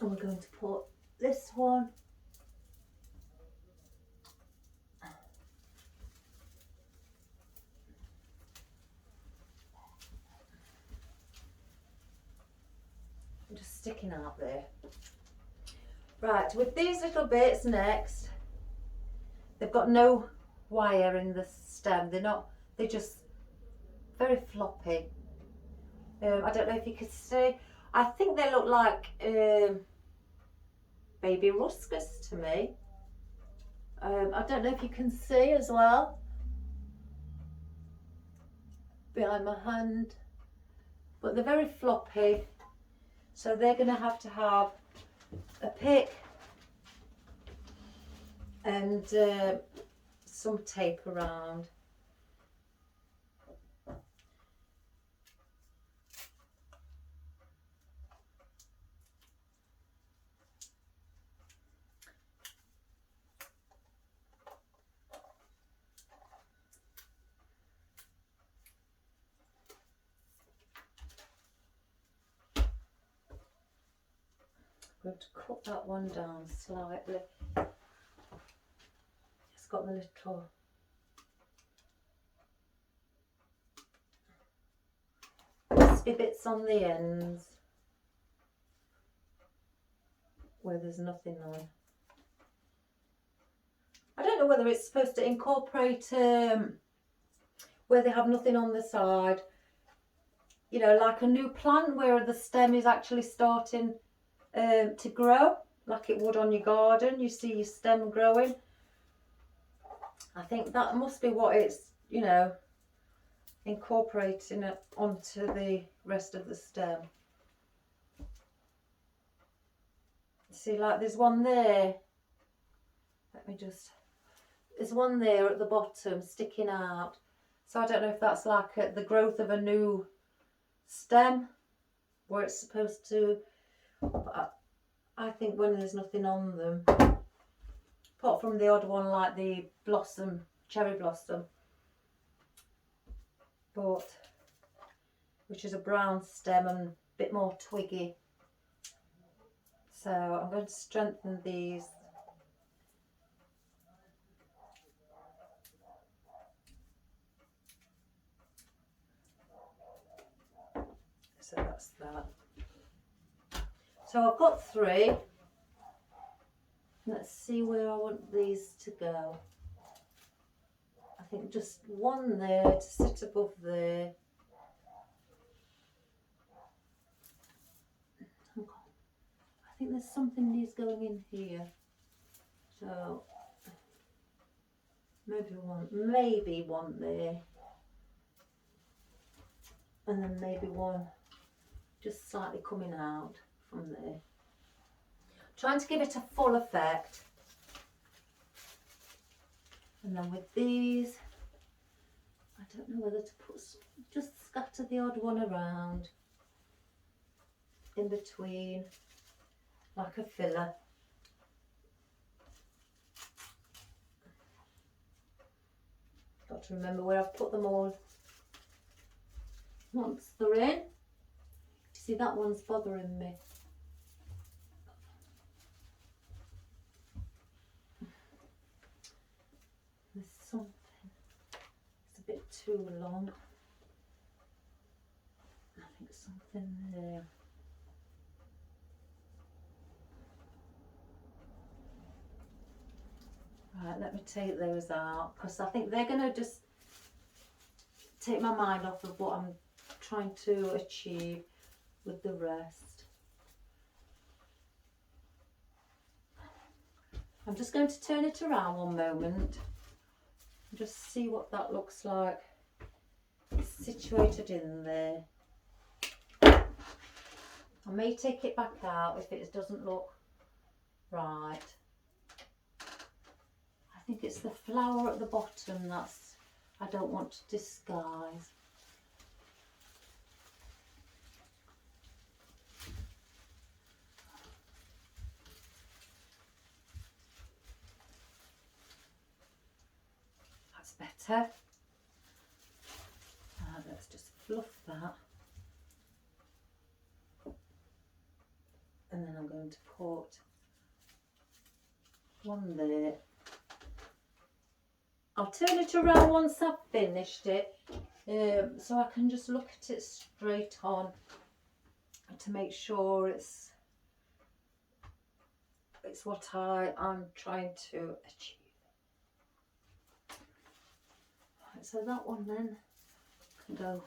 And we're going to put this one just sticking out there. Right, with these little bits next, they've got no wire in the stem. They're just very floppy. I don't know if you could see. I think they look like baby ruscus to me. I don't know if you can see as well behind my hand, but they're very floppy. So they're going to have a pick and some tape around. going to cut that one down slightly. It's got the little wispy bits on the ends where there's nothing on. I don't know whether it's supposed to incorporate where they have nothing on the side, you know, like a new plant where the stem is actually starting to grow, like it would on your garden. You see your stem growing. I think that must be what it's, you know, incorporating it onto the rest of the stem. See, like there's one there. Let me just, there's one there at the bottom sticking out. So I don't know if that's like the growth of a new stem where it's supposed to, but I think when there's nothing on them, apart from the odd one like the blossom, cherry blossom, but which is a brown stem and a bit more twiggy. So I'm going to strengthen these. So that's that. So I've got 3. Let's see where I want these to go. I think just one there to sit above there. I think there's something needs going in here. So maybe one there. And then maybe one just slightly coming out from there. Trying to give it a full effect. And then with these, I don't know whether to put, just scatter the odd one around in between, like a filler. Got to remember where I've put them all once they're in. See, that one's bothering me. There's something, it's a bit too long. I think something there. Right, let me take those out because I think they're going to just take my mind off of what I'm trying to achieve with the rest. I'm just going to turn it around one moment and just see what that looks like situated in there. I may take it back out if it doesn't look right. I think it's the flower at the bottom that's I don't want to disguise. That's better. Let's just fluff that. And then I'm going to put one there. I'll turn it around once I've finished it, so I can just look at it straight on to make sure it's what I'm trying to achieve. Right, so that one then can go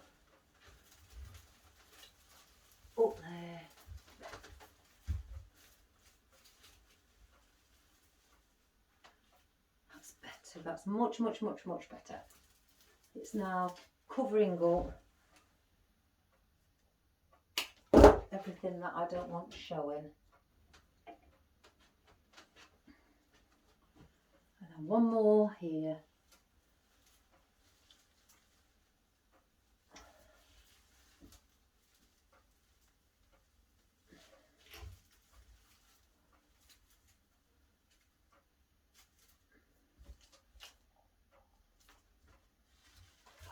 up there. So that's much better. It's now covering up everything that I don't want showing. And then one more here.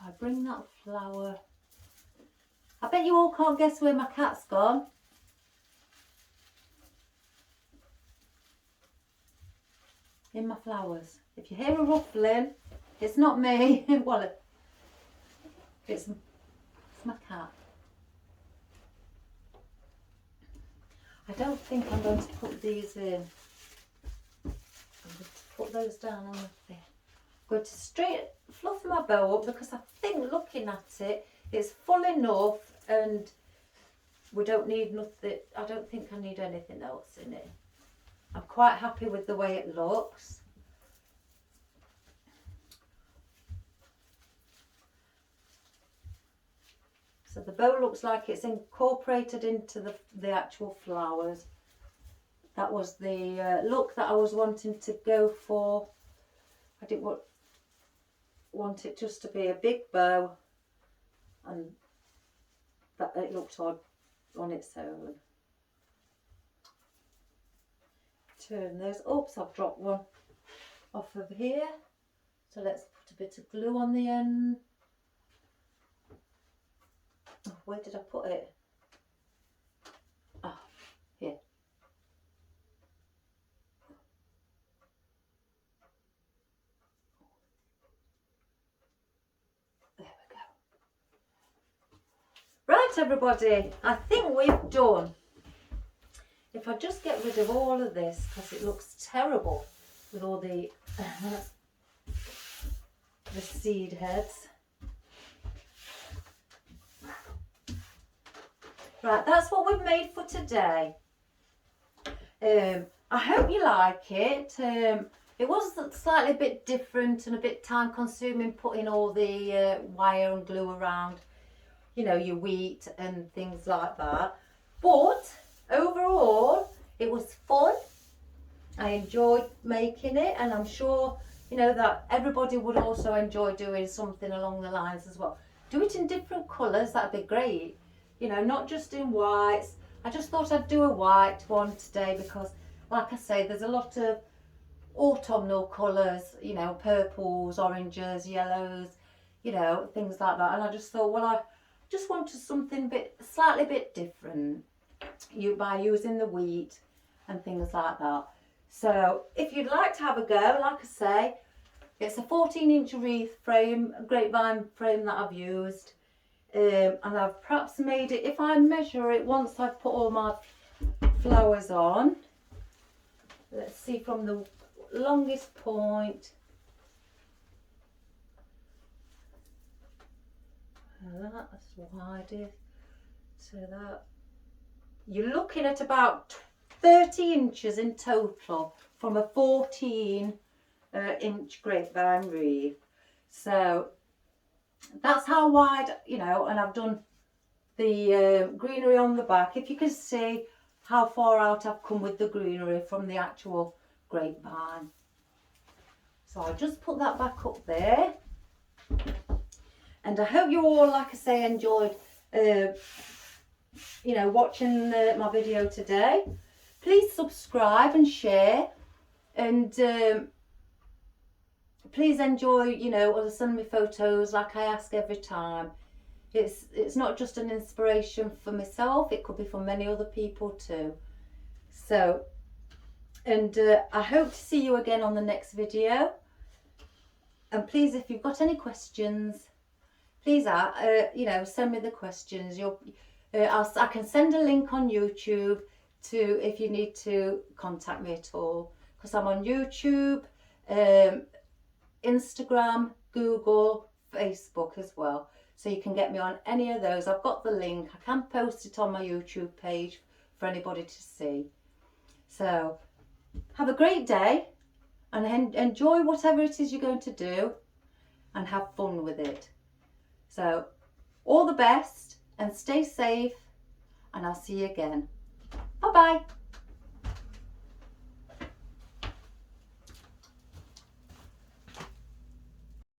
I bring that flower. I bet you all can't guess where my cat's gone. in my flowers. If you hear a ruffling, it's not me. Well, it's my cat. I don't think I'm going to put these in. I'm going to put those down on the thing. I'm going to straight fluff my bow up because I think looking at it, it's full enough and we don't need nothing. I don't think I need anything else in it. I'm quite happy with the way it looks. So the bow looks like it's incorporated into the actual flowers. That was the look that I was wanting to go for. I didn't want it just to be a big bow and that it looked odd on its own. Turn those. Oops, I've dropped one off of here. So let's put a bit of glue on the end. Oh, where did I put it? Ah, here. There we go. Right, everybody, I think we've done. If I just get rid of all of this, because it looks terrible with all the seed heads. Right, that's what we've made for today. I hope you like it. It was slightly a bit different and a bit time consuming putting all the wire and glue around, you know, your wheat and things like that. But overall, it was fun. I enjoyed making it, and I'm sure, you know, that everybody would also enjoy doing something along the lines as well. Do it in different colours, that'd be great. You know, not just in whites. I just thought I'd do a white one today because, like I say, there's a lot of autumnal colours, you know, purples, oranges, yellows, you know, things like that. And I just thought, well, I just wanted something slightly bit different by using the wheat and things like that. So if you'd like to have a go, like I say, it's a 14-inch wreath frame, a grapevine frame that I've used. And I've perhaps made it, if I measure it once I've put all my flowers on, let's see from the longest point, that's widest, so that you're looking at about 30 inches in total from a 14-inch grapevine wreath. So that's how wide, you know, and I've done the greenery on the back. If you can see how far out I've come with the greenery from the actual grapevine. So I'll just put that back up there. And I hope you all, like I say, enjoyed, you know, watching my video today. Please subscribe and share, and please enjoy, you know, or send me photos like I ask every time. It's not just an inspiration for myself, it could be for many other people too. So, and I hope to see you again on the next video. And please, if you've got any questions, please, you know, send me the questions. I can send a link on YouTube to if you need to contact me at all, because I'm on YouTube, Instagram, Google, Facebook as well. So you can get me on any of those. I've got the link. I can post it on my YouTube page for anybody to see. So have a great day and enjoy whatever it is you're going to do and have fun with it. So all the best and stay safe, and I'll see you again. Bye bye.